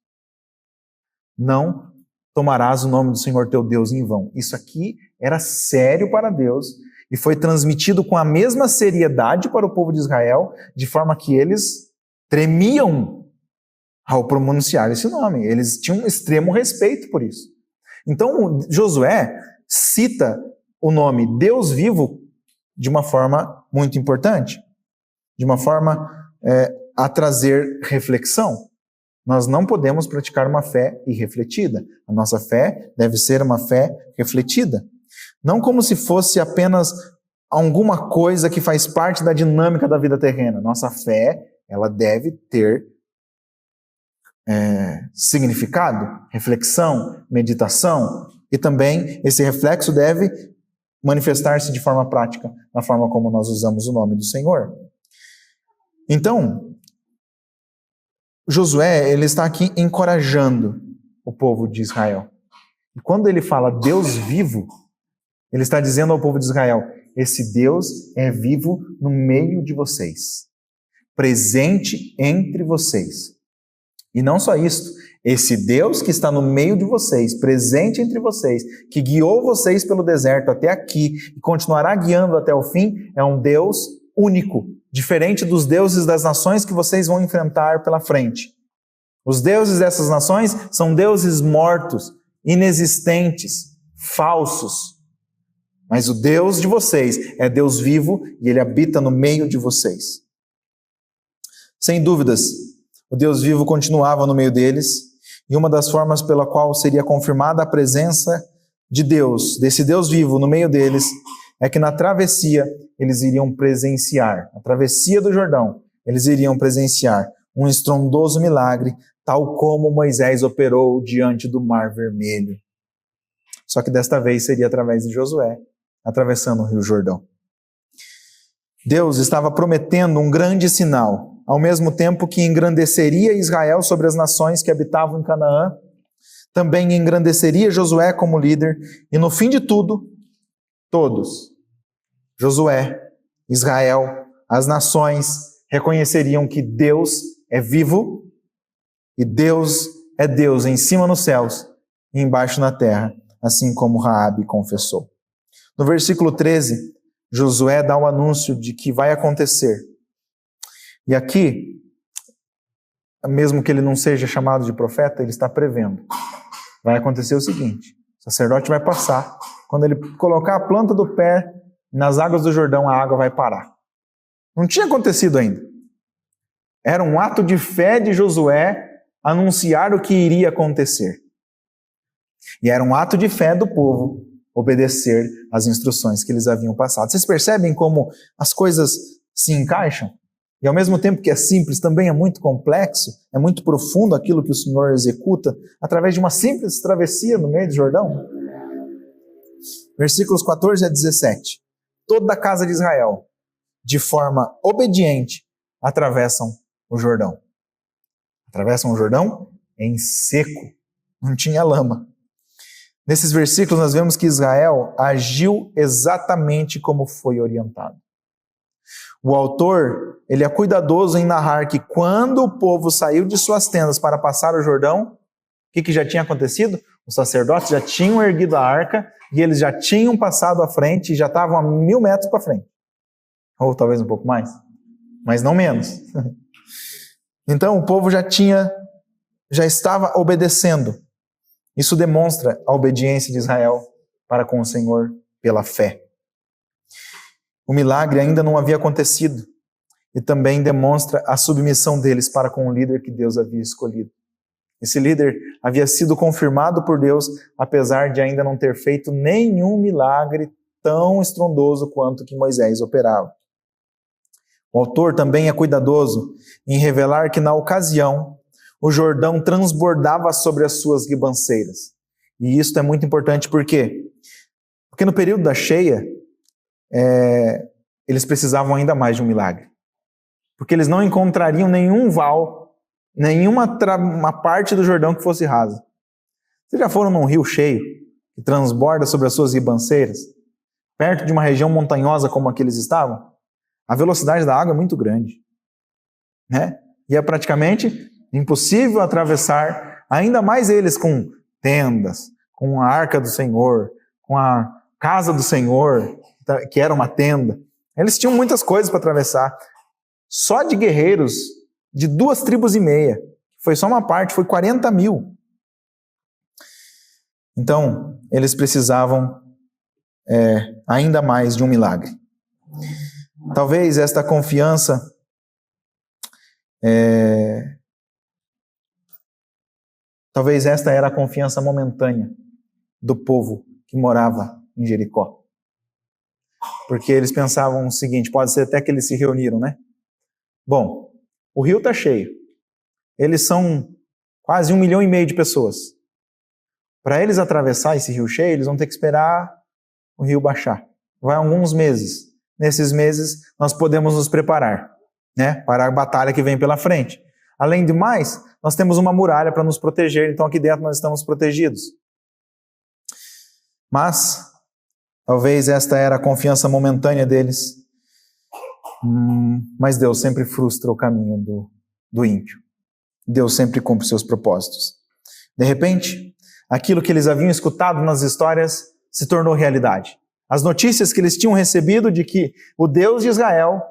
Não tomarás o nome do Senhor teu Deus em vão. Isso aqui era sério para Deus e foi transmitido com a mesma seriedade para o povo de Israel, de forma que eles tremiam ao pronunciar esse nome. Eles tinham um extremo respeito por isso. Então, Josué cita o nome Deus vivo de uma forma muito importante, de uma forma a trazer reflexão. Nós não podemos praticar uma fé irrefletida. A nossa fé deve ser uma fé refletida. Não como se fosse apenas alguma coisa que faz parte da dinâmica da vida terrena. Nossa fé, ela deve ter significado, reflexão, meditação, e também esse reflexo deve manifestar-se de forma prática na forma como nós usamos o nome do Senhor. Então, Josué, ele está aqui encorajando o povo de Israel. E quando ele fala Deus vivo, ele está dizendo ao povo de Israel, esse Deus é vivo no meio de vocês, presente entre vocês. E não só isso, esse Deus que está no meio de vocês, presente entre vocês, que guiou vocês pelo deserto até aqui e continuará guiando até o fim, é um Deus único, diferente dos deuses das nações que vocês vão enfrentar pela frente. Os deuses dessas nações são deuses mortos, inexistentes, falsos. Mas o Deus de vocês é Deus vivo e Ele habita no meio de vocês. Sem dúvidas, o Deus vivo continuava no meio deles, e uma das formas pela qual seria confirmada a presença de Deus, desse Deus vivo no meio deles, é que na travessia eles iriam presenciar, a travessia do Jordão, eles iriam presenciar um estrondoso milagre, tal como Moisés operou diante do Mar Vermelho. Só que desta vez seria através de Josué, atravessando o Rio Jordão. Deus estava prometendo um grande sinal, ao mesmo tempo que engrandeceria Israel sobre as nações que habitavam em Canaã, também engrandeceria Josué como líder, e no fim de tudo, todos, Josué, Israel, as nações, reconheceriam que Deus é vivo, e Deus é Deus em cima nos céus e embaixo na terra, assim como Raabe confessou. No versículo 13, Josué dá o anúncio de que vai acontecer. E aqui, mesmo que ele não seja chamado de profeta, ele está prevendo. Vai acontecer o seguinte, o sacerdote vai passar, quando ele colocar a planta do pé nas águas do Jordão, a água vai parar. Não tinha acontecido ainda. Era um ato de fé de Josué anunciar o que iria acontecer. E era um ato de fé do povo obedecer às instruções que eles haviam passado. Vocês percebem como as coisas se encaixam? E ao mesmo tempo que é simples, também é muito complexo, é muito profundo aquilo que o Senhor executa através de uma simples travessia no meio do Jordão. Versículos 14 a 17. Toda a casa de Israel, de forma obediente, atravessam o Jordão. Atravessam o Jordão em seco, não tinha lama. Nesses versículos nós vemos que Israel agiu exatamente como foi orientado. O autor, ele é cuidadoso em narrar que quando o povo saiu de suas tendas para passar o Jordão, o que já tinha acontecido? Os sacerdotes já tinham erguido a arca e eles já tinham passado à frente e já estavam a 1000 metros para frente. Ou talvez um pouco mais, mas não menos. Então o povo já estava obedecendo. Isso demonstra a obediência de Israel para com o Senhor pela fé. O milagre ainda não havia acontecido e também demonstra a submissão deles para com o líder que Deus havia escolhido. Esse líder havia sido confirmado por Deus, apesar de ainda não ter feito nenhum milagre tão estrondoso quanto que Moisés operava. O autor também é cuidadoso em revelar que na ocasião o Jordão transbordava sobre as suas ribanceiras. E isso é muito importante, por quê? Porque no período da cheia, eles precisavam ainda mais de um milagre. Porque eles não encontrariam nenhum val, uma parte do Jordão que fosse rasa. Vocês já foram num rio cheio, que transborda sobre as suas ribanceiras, perto de uma região montanhosa como a que eles estavam? A velocidade da água é muito grande. né? E é praticamente impossível atravessar, ainda mais eles com tendas, com a arca do Senhor, com a casa do Senhor, que era uma tenda. Eles tinham muitas coisas para atravessar. Só de guerreiros, de 2,5 tribos, foi só uma parte, foi 40 mil. Então, eles precisavam ainda mais de um milagre. Talvez esta confiança talvez esta era a confiança momentânea do povo que morava em Jericó. Porque eles pensavam o seguinte, pode ser até que eles se reuniram, né? Bom, o rio está cheio. Eles são quase 1,5 milhão de pessoas. Para eles atravessar esse rio cheio, eles vão ter que esperar o rio baixar. Vai alguns meses. Nesses meses, nós podemos nos preparar, né, para a batalha que vem pela frente. Além de mais, nós temos uma muralha para nos proteger, então aqui dentro nós estamos protegidos. Mas, talvez esta era a confiança momentânea deles, mas Deus sempre frustra o caminho do ímpio. Deus sempre cumpre seus propósitos. De repente, aquilo que eles haviam escutado nas histórias se tornou realidade. As notícias que eles tinham recebido de que o Deus de Israel,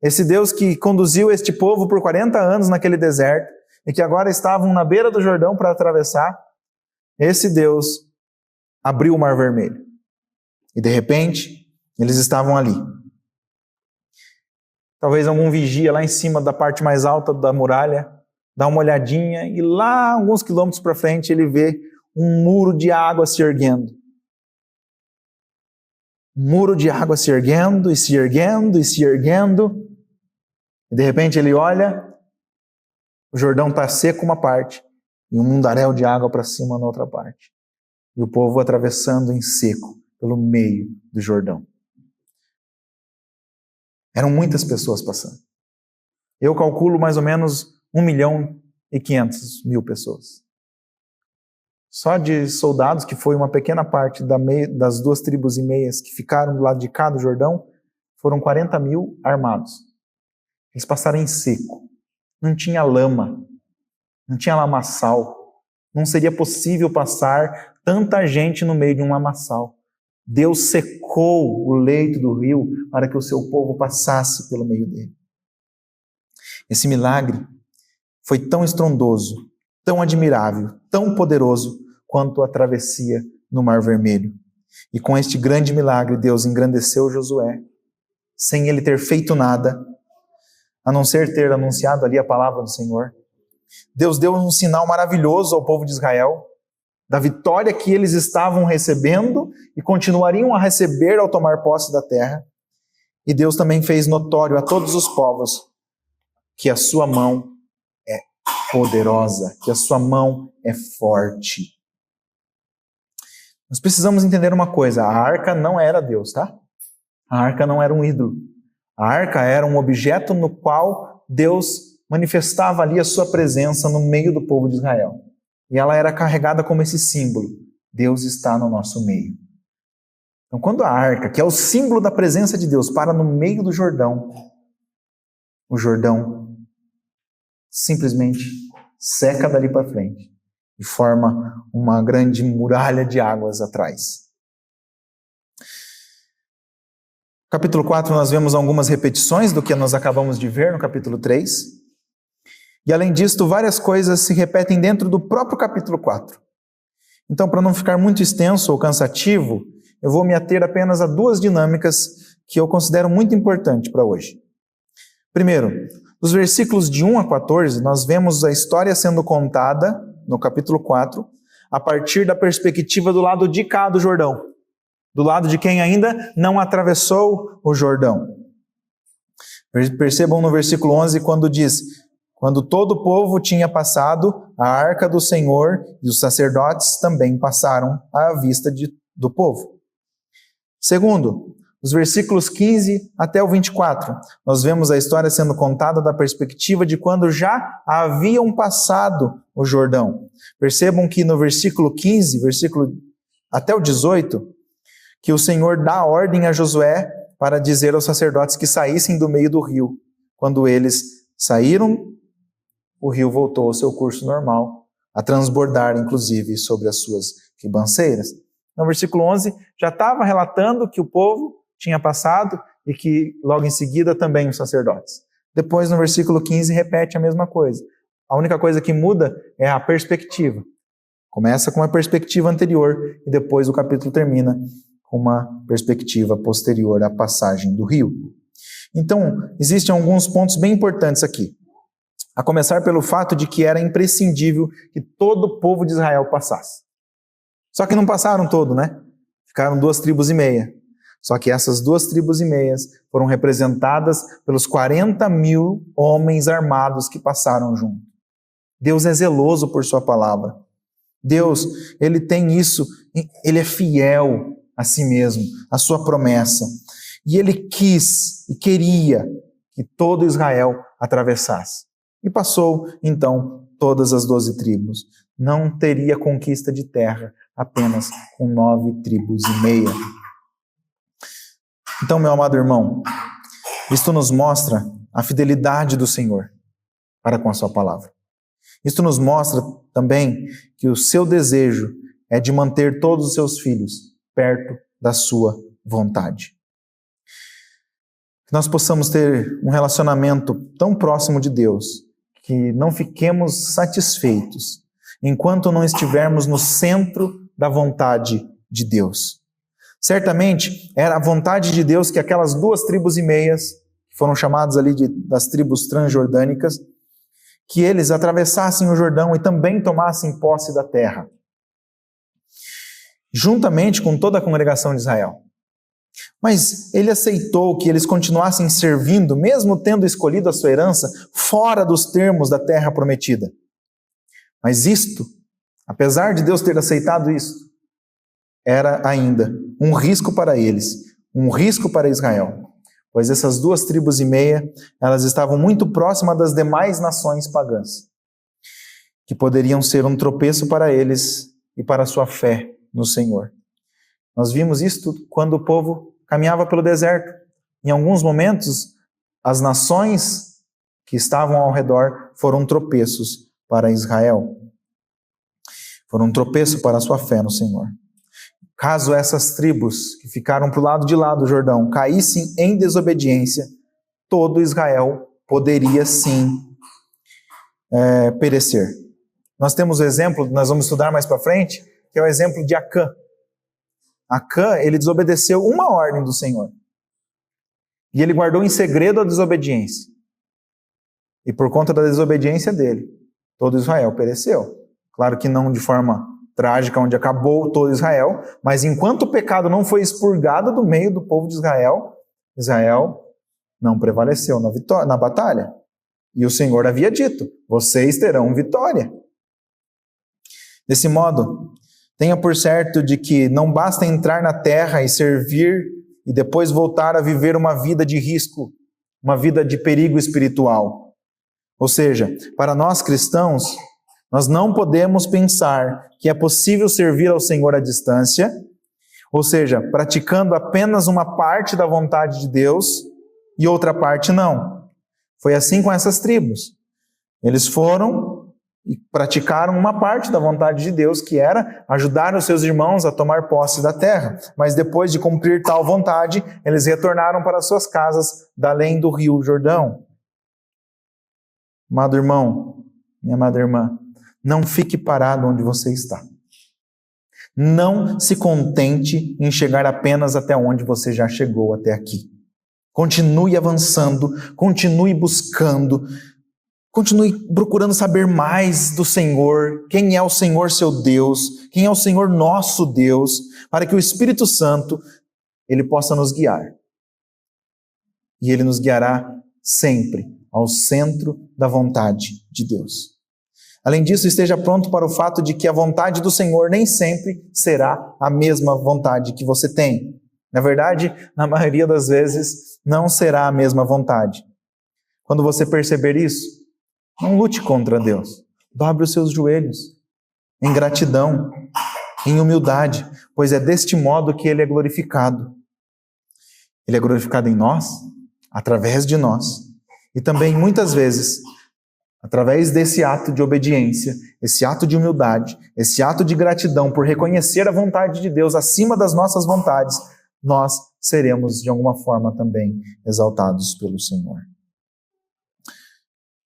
esse Deus que conduziu este povo por 40 anos naquele deserto, e que agora estavam na beira do Jordão para atravessar, esse Deus abriu o Mar Vermelho. E de repente, eles estavam ali. Talvez algum vigia lá em cima da parte mais alta da muralha, dá uma olhadinha e lá, alguns quilômetros para frente, ele vê um muro de água se erguendo. Um muro de água se erguendo e se erguendo e se erguendo. E de repente ele olha, o Jordão está seco uma parte e um mundaréu de água para cima na outra parte. E o povo atravessando em seco pelo meio do Jordão. Eram muitas pessoas passando. Eu calculo mais ou menos 1.500.000 pessoas. Só de soldados, que foi uma pequena parte das 2,5 tribos que ficaram do lado de cá do Jordão, foram 40 mil armados. Eles passaram em seco. Não tinha lama, não tinha lamaçal. Não seria possível passar tanta gente no meio de um lamaçal. Deus secou o leito do rio para que o seu povo passasse pelo meio dele. Esse milagre foi tão estrondoso, tão admirável, tão poderoso quanto a travessia no Mar Vermelho. E com este grande milagre, Deus engrandeceu Josué, sem ele ter feito nada, a não ser ter anunciado ali a palavra do Senhor. Deus deu um sinal maravilhoso ao povo de Israel, da vitória que eles estavam recebendo e continuariam a receber ao tomar posse da terra. E Deus também fez notório a todos os povos que a sua mão é poderosa, que a sua mão é forte. Nós precisamos entender uma coisa, a arca não era Deus, tá? A arca não era um ídolo. A arca era um objeto no qual Deus manifestava ali a sua presença no meio do povo de Israel. E ela era carregada como esse símbolo. Deus está no nosso meio. Então, quando a arca, que é o símbolo da presença de Deus, para no meio do Jordão, o Jordão simplesmente seca dali para frente e forma uma grande muralha de águas atrás. No capítulo 4 nós vemos algumas repetições do que nós acabamos de ver no capítulo 3. E além disto, várias coisas se repetem dentro do próprio capítulo 4. Então, para não ficar muito extenso ou cansativo, eu vou me ater apenas a 2 dinâmicas que eu considero muito importantes para hoje. Primeiro, nos versículos de 1 a 14, nós vemos a história sendo contada, no capítulo 4, a partir da perspectiva do lado de cá do Jordão, do lado de quem ainda não atravessou o Jordão. Percebam no versículo 11 quando diz: quando todo o povo tinha passado, a arca do Senhor e os sacerdotes também passaram à vista do povo. Segundo, os versículos 15 até o 24, nós vemos a história sendo contada da perspectiva de quando já haviam passado o Jordão. Percebam que no versículo 15, até o 18, que o Senhor dá ordem a Josué para dizer aos sacerdotes que saíssem do meio do rio, quando eles saíram, o rio voltou ao seu curso normal, a transbordar, inclusive, sobre as suas ribanceiras. No versículo 11, já estava relatando que o povo tinha passado e que logo em seguida também os sacerdotes. Depois, no versículo 15, repete a mesma coisa. A única coisa que muda é a perspectiva. Começa com a perspectiva anterior e depois o capítulo termina com uma perspectiva posterior à passagem do rio. Então, existem alguns pontos bem importantes aqui. A começar pelo fato de que era imprescindível que todo o povo de Israel passasse. Só que não passaram todo, né? Ficaram 2,5 tribos. Só que essas 2,5 tribos foram representadas pelos 40.000 homens armados que passaram junto. Deus é zeloso por sua palavra. Deus, Ele tem isso, Ele é fiel a si mesmo, a sua promessa. E Ele quis e queria que todo Israel atravessasse. E passou, então, todas as 12 tribos. Não teria conquista de terra apenas com 9,5 tribos. Então, meu amado irmão, isto nos mostra a fidelidade do Senhor para com a sua palavra. Isto nos mostra também que o seu desejo é de manter todos os seus filhos perto da sua vontade. Que nós possamos ter um relacionamento tão próximo de Deus que não fiquemos satisfeitos enquanto não estivermos no centro da vontade de Deus. Certamente era a vontade de Deus que aquelas 2,5 tribos, que foram chamadas ali das tribos transjordânicas, que eles atravessassem o Jordão e também tomassem posse da terra, juntamente com toda a congregação de Israel. Mas ele aceitou que eles continuassem servindo, mesmo tendo escolhido a sua herança fora dos termos da terra prometida. Mas isto, apesar de Deus ter aceitado isso, era ainda um risco para eles, um risco para Israel. Pois essas 2,5 tribos, elas estavam muito próximas das demais nações pagãs, que poderiam ser um tropeço para eles e para a sua fé no Senhor. Nós vimos isto quando o povo caminhava pelo deserto. Em alguns momentos, as nações que estavam ao redor foram tropeços para Israel. Foram um tropeço para a sua fé no Senhor. Caso essas tribos que ficaram para o lado de lá do Jordão caíssem em desobediência, todo Israel poderia sim perecer. Nós temos o exemplo, nós vamos estudar mais para frente, que é o exemplo de Acã. Acã, ele desobedeceu uma ordem do Senhor. E ele guardou em segredo a desobediência. E por conta da desobediência dele, todo Israel pereceu. Claro que não de forma trágica, onde acabou todo Israel, mas enquanto o pecado não foi expurgado do meio do povo de Israel, Israel não prevaleceu na batalha. E o Senhor havia dito, vocês terão vitória. Desse modo, tenha por certo de que não basta entrar na terra e servir e depois voltar a viver uma vida de risco, uma vida de perigo espiritual. Ou seja, para nós cristãos, nós não podemos pensar que é possível servir ao Senhor à distância, ou seja, praticando apenas uma parte da vontade de Deus e outra parte não. Foi assim com essas tribos. Eles foram e praticaram uma parte da vontade de Deus, que era ajudar os seus irmãos a tomar posse da terra. Mas depois de cumprir tal vontade, eles retornaram para suas casas da além do rio Jordão. Amado irmão, minha amada irmã, não fique parado onde você está. Não se contente em chegar apenas até onde você já chegou até aqui. Continue avançando, continue buscando, continue procurando saber mais do Senhor, quem é o Senhor seu Deus, quem é o Senhor nosso Deus, para que o Espírito Santo, Ele possa nos guiar. E Ele nos guiará sempre ao centro da vontade de Deus. Além disso, esteja pronto para o fato de que a vontade do Senhor nem sempre será a mesma vontade que você tem. Na verdade, na maioria das vezes, não será a mesma vontade. Quando você perceber isso, não lute contra Deus. Dobre os seus joelhos, em gratidão, em humildade, pois é deste modo que Ele é glorificado. Ele é glorificado em nós, através de nós, E também, muitas vezes, através desse ato de obediência, esse ato de humildade, esse ato de gratidão por reconhecer a vontade de Deus acima das nossas vontades, nós seremos, de alguma forma, também exaltados pelo Senhor.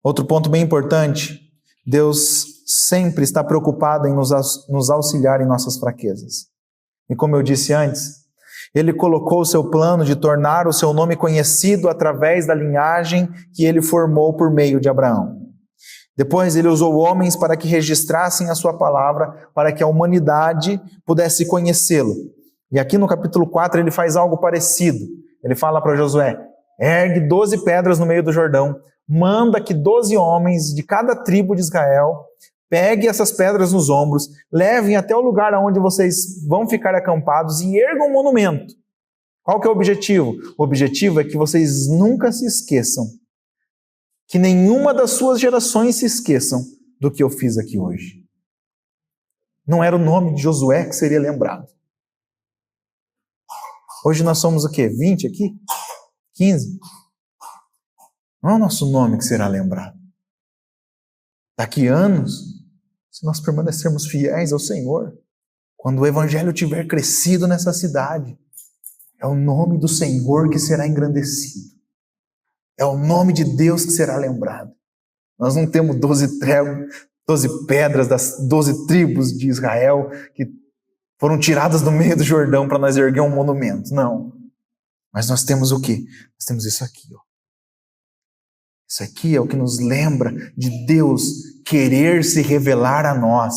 Outro ponto bem importante, Deus sempre está preocupado em nos auxiliar em nossas fraquezas. E como eu disse antes, Ele colocou o seu plano de tornar o seu nome conhecido através da linhagem que Ele formou por meio de Abraão. Depois Ele usou homens para que registrassem a sua palavra, para que a humanidade pudesse conhecê-lo. E aqui no capítulo 4 Ele faz algo parecido. Ele fala para Josué, ergue 12 pedras no meio do Jordão, manda que 12 homens de cada tribo de Israel peguem essas pedras nos ombros, levem até o lugar onde vocês vão ficar acampados e ergam um monumento. Qual que é o objetivo? O objetivo é que vocês nunca se esqueçam, que nenhuma das suas gerações se esqueçam do que eu fiz aqui hoje. Não era o nome de Josué que seria lembrado. Hoje nós somos o quê? 20 aqui? 15? Não é o nosso nome que será lembrado. Daqui a anos, se nós permanecermos fiéis ao Senhor, quando o Evangelho tiver crescido nessa cidade, é o nome do Senhor que será engrandecido. É o nome de Deus que será lembrado. Nós não temos 12 pedras das 12 tribos de Israel que foram tiradas do meio do Jordão para nós erguer um monumento. Não. Mas nós temos o quê? Nós temos isso aqui, ó. Isso aqui é o que nos lembra de Deus querer se revelar a nós.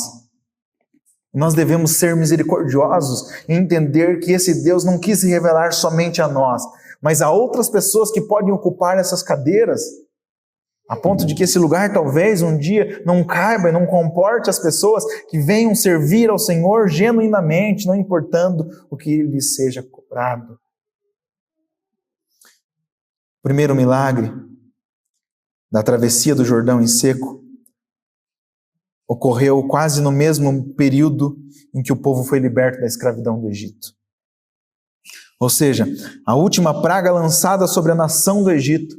Nós devemos ser misericordiosos e entender que esse Deus não quis se revelar somente a nós, mas a outras pessoas que podem ocupar essas cadeiras, a ponto de que esse lugar talvez um dia não caiba e não comporte as pessoas que venham servir ao Senhor genuinamente, não importando o que lhes seja cobrado. O primeiro milagre da travessia do Jordão em seco ocorreu quase no mesmo período em que o povo foi liberto da escravidão do Egito. Ou seja, a última praga lançada sobre a nação do Egito,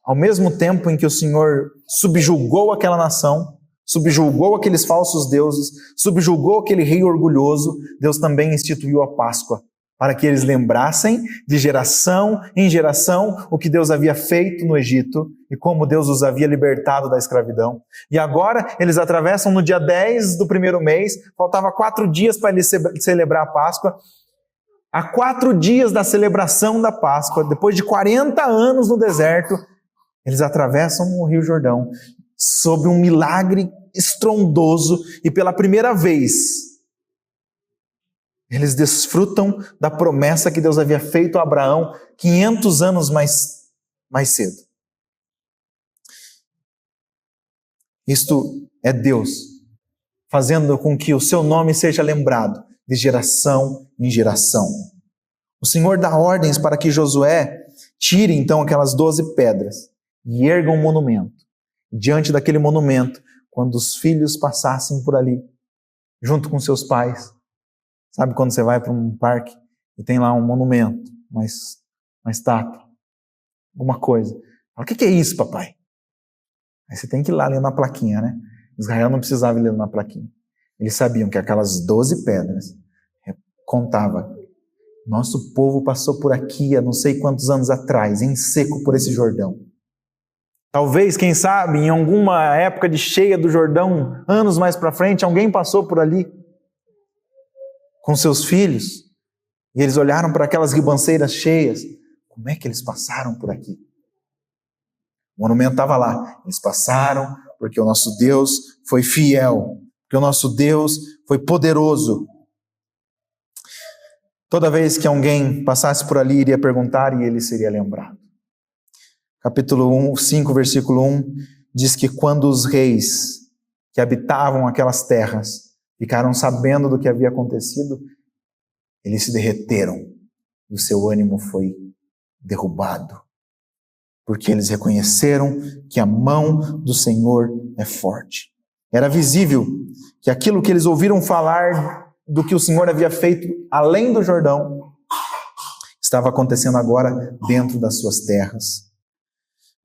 ao mesmo tempo em que o Senhor subjugou aquela nação, subjugou aqueles falsos deuses, subjugou aquele rei orgulhoso, Deus também instituiu a Páscoa, para que eles lembrassem de geração em geração o que Deus havia feito no Egito e como Deus os havia libertado da escravidão. E agora eles atravessam no dia 10 do primeiro mês, faltava 4 dias para eles celebrar a Páscoa. Há 4 dias da celebração da Páscoa, depois de 40 anos no deserto, eles atravessam o Rio Jordão sob um milagre estrondoso e pela primeira vez eles desfrutam da promessa que Deus havia feito a Abraão 500 anos mais cedo. Isto é Deus fazendo com que o seu nome seja lembrado de geração em geração. O Senhor dá ordens para que Josué tire então aquelas 12 pedras e erga um monumento. Diante daquele monumento, quando os filhos passassem por ali, junto com seus pais, sabe quando você vai para um parque e tem lá um monumento, uma estátua, alguma coisa. Fala, o que é isso, papai? Aí você tem que ir lá ler na plaquinha, né? Israel não precisava ler na plaquinha. Eles sabiam que aquelas 12 pedras contava. Nosso povo passou por aqui há não sei quantos anos atrás, em seco por esse Jordão. Talvez, quem sabe, em alguma época de cheia do Jordão, anos mais para frente, alguém passou por ali com seus filhos, e eles olharam para aquelas ribanceiras cheias. Como é que eles passaram por aqui? O monumento estava lá. Eles passaram porque o nosso Deus foi fiel, porque o nosso Deus foi poderoso. Toda vez que alguém passasse por ali, iria perguntar e ele seria lembrado. Capítulo 5, versículo 1, diz que quando os reis que habitavam aquelas terras ficaram sabendo do que havia acontecido, eles se derreteram e o seu ânimo foi derrubado, porque eles reconheceram que a mão do Senhor é forte. Era visível que aquilo que eles ouviram falar do que o Senhor havia feito além do Jordão estava acontecendo agora dentro das suas terras.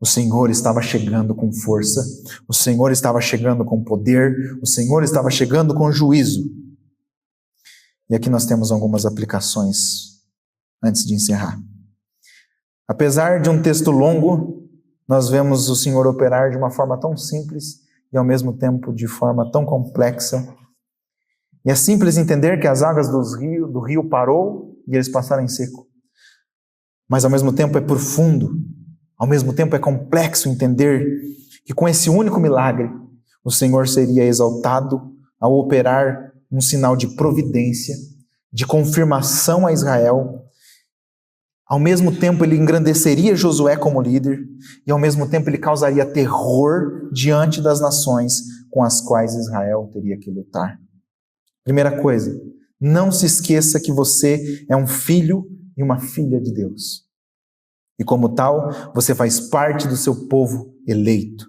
O Senhor estava chegando com força, o Senhor estava chegando com poder, o Senhor estava chegando com juízo. E aqui nós temos algumas aplicações antes de encerrar. Apesar de um texto longo, nós vemos o Senhor operar de uma forma tão simples e ao mesmo tempo de forma tão complexa. E é simples entender que as águas do rio parou e eles passaram em seco. Mas ao mesmo tempo é profundo, ao mesmo tempo é complexo entender que com esse único milagre, o Senhor seria exaltado ao operar um sinal de providência, de confirmação a Israel. Ao mesmo tempo ele engrandeceria Josué como líder e ao mesmo tempo ele causaria terror diante das nações com as quais Israel teria que lutar. Primeira coisa, não se esqueça que você é um filho e uma filha de Deus. E como tal, você faz parte do seu povo eleito.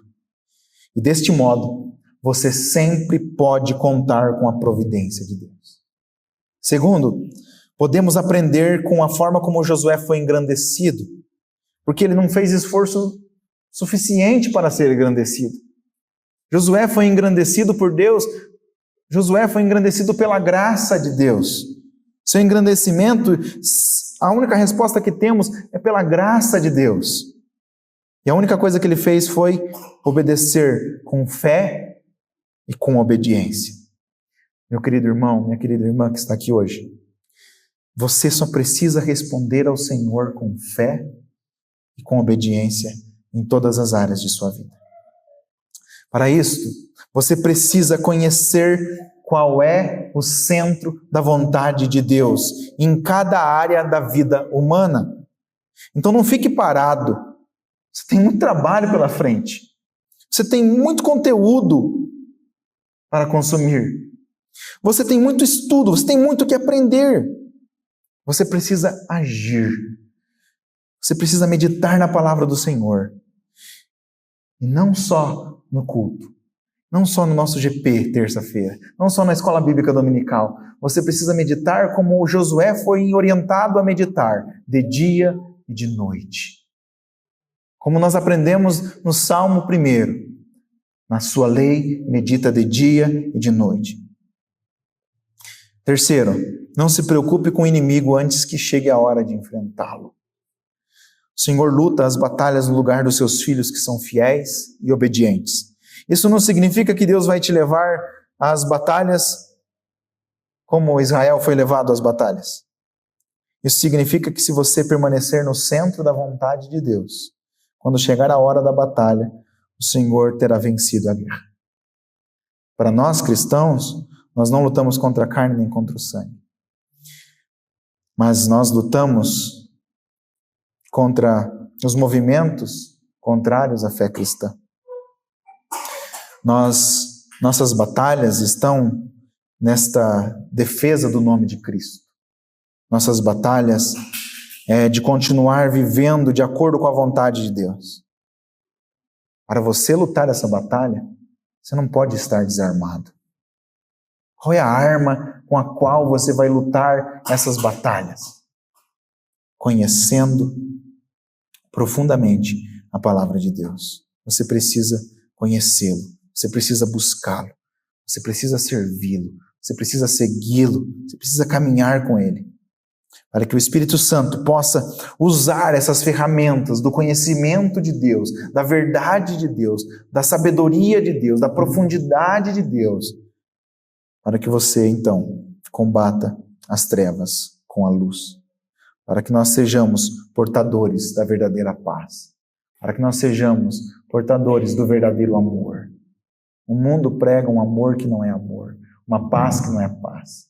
E deste modo, você sempre pode contar com a providência de Deus. Segundo, podemos aprender com a forma como Josué foi engrandecido, porque ele não fez esforço suficiente para ser engrandecido. Josué foi engrandecido por Deus, Josué foi engrandecido pela graça de Deus. Seu engrandecimento, a única resposta que temos é pela graça de Deus. E a única coisa que ele fez foi obedecer com fé e com obediência. Meu querido irmão, minha querida irmã que está aqui hoje, você só precisa responder ao Senhor com fé e com obediência em todas as áreas de sua vida. Para isso, você precisa conhecer qual é o centro da vontade de Deus em cada área da vida humana. Então não fique parado. Você tem muito trabalho pela frente. Você tem muito conteúdo para consumir. Você tem muito estudo, você tem muito o que aprender. Você precisa agir. Você precisa meditar na palavra do Senhor. E não só no culto. Não só no nosso GP, terça-feira. Não só na escola bíblica dominical. Você precisa meditar como o Josué foi orientado a meditar, de dia e de noite. Como nós aprendemos no Salmo 1. Na sua lei, medita de dia e de noite. Terceiro, não se preocupe com o inimigo antes que chegue a hora de enfrentá-lo. O Senhor luta as batalhas no lugar dos seus filhos que são fiéis e obedientes. Isso não significa que Deus vai te levar às batalhas como Israel foi levado às batalhas. Isso significa que se você permanecer no centro da vontade de Deus, quando chegar a hora da batalha, o Senhor terá vencido a guerra. Para nós cristãos, nós não lutamos contra a carne nem contra o sangue. Mas nós lutamos contra os movimentos contrários à fé cristã. Nossas batalhas estão nesta defesa do nome de Cristo. Nossas batalhas é de continuar vivendo de acordo com a vontade de Deus. Para você lutar essa batalha, você não pode estar desarmado. Qual é a arma com a qual você vai lutar essas batalhas? Conhecendo profundamente a palavra de Deus. Você precisa conhecê-lo, você precisa buscá-lo, você precisa servi-lo, você precisa segui-lo, você precisa caminhar com ele. Para que o Espírito Santo possa usar essas ferramentas do conhecimento de Deus, da verdade de Deus, da sabedoria de Deus, da profundidade de Deus, para que você, então, combata as trevas com a luz. Para que nós sejamos portadores da verdadeira paz. Para que nós sejamos portadores do verdadeiro amor. O mundo prega um amor que não é amor, uma paz que não é paz.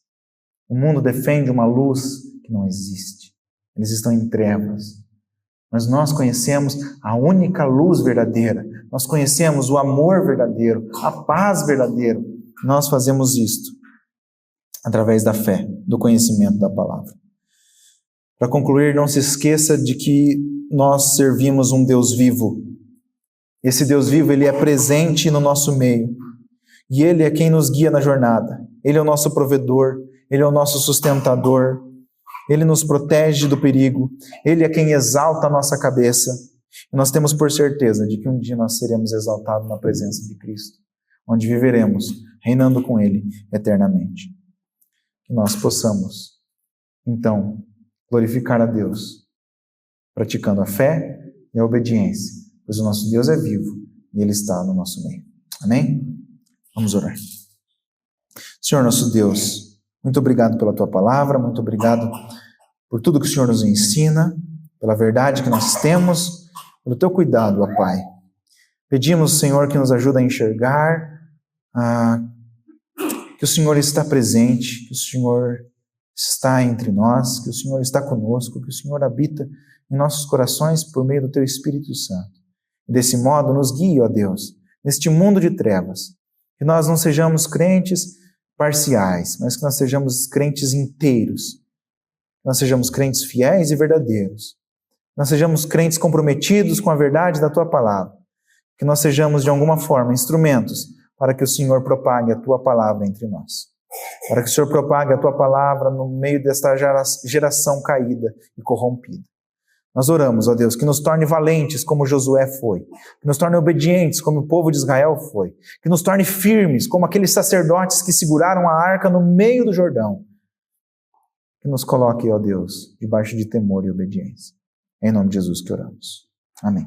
O mundo defende uma luz que não existe. Eles estão em trevas. Mas nós conhecemos a única luz verdadeira. Nós conhecemos o amor verdadeiro, a paz verdadeira. Nós fazemos isto através da fé, do conhecimento da palavra. Para concluir, não se esqueça de que nós servimos um Deus vivo. Esse Deus vivo, ele é presente no nosso meio. E ele é quem nos guia na jornada. Ele é o nosso provedor, ele é o nosso sustentador. Ele nos protege do perigo. Ele é quem exalta a nossa cabeça. E nós temos por certeza de que um dia nós seremos exaltados na presença de Cristo, onde viveremos reinando com Ele eternamente. Que nós possamos, então, glorificar a Deus, praticando a fé e a obediência, pois o nosso Deus é vivo e Ele está no nosso meio. Amém? Vamos orar. Senhor nosso Deus, muito obrigado pela Tua palavra, muito obrigado por tudo que o Senhor nos ensina, pela verdade que nós temos, pelo Teu cuidado, ó Pai. Pedimos, Senhor, que nos ajude a enxergar que o Senhor está presente, que o Senhor está entre nós, que o Senhor está conosco, que o Senhor habita em nossos corações por meio do Teu Espírito Santo. Desse modo, nos guie, ó Deus, neste mundo de trevas, que nós não sejamos crentes parciais, mas que nós sejamos crentes inteiros, que nós sejamos crentes fiéis e verdadeiros, que nós sejamos crentes comprometidos com a verdade da Tua palavra, que nós sejamos, de alguma forma, instrumentos para que o Senhor propague a Tua palavra entre nós, para que o Senhor propague a Tua palavra no meio desta geração caída e corrompida. Nós oramos, ó Deus, que nos torne valentes como Josué foi, que nos torne obedientes como o povo de Israel foi, que nos torne firmes como aqueles sacerdotes que seguraram a arca no meio do Jordão, que nos coloque, ó Deus, debaixo de temor e obediência. Em nome de Jesus que oramos. Amém.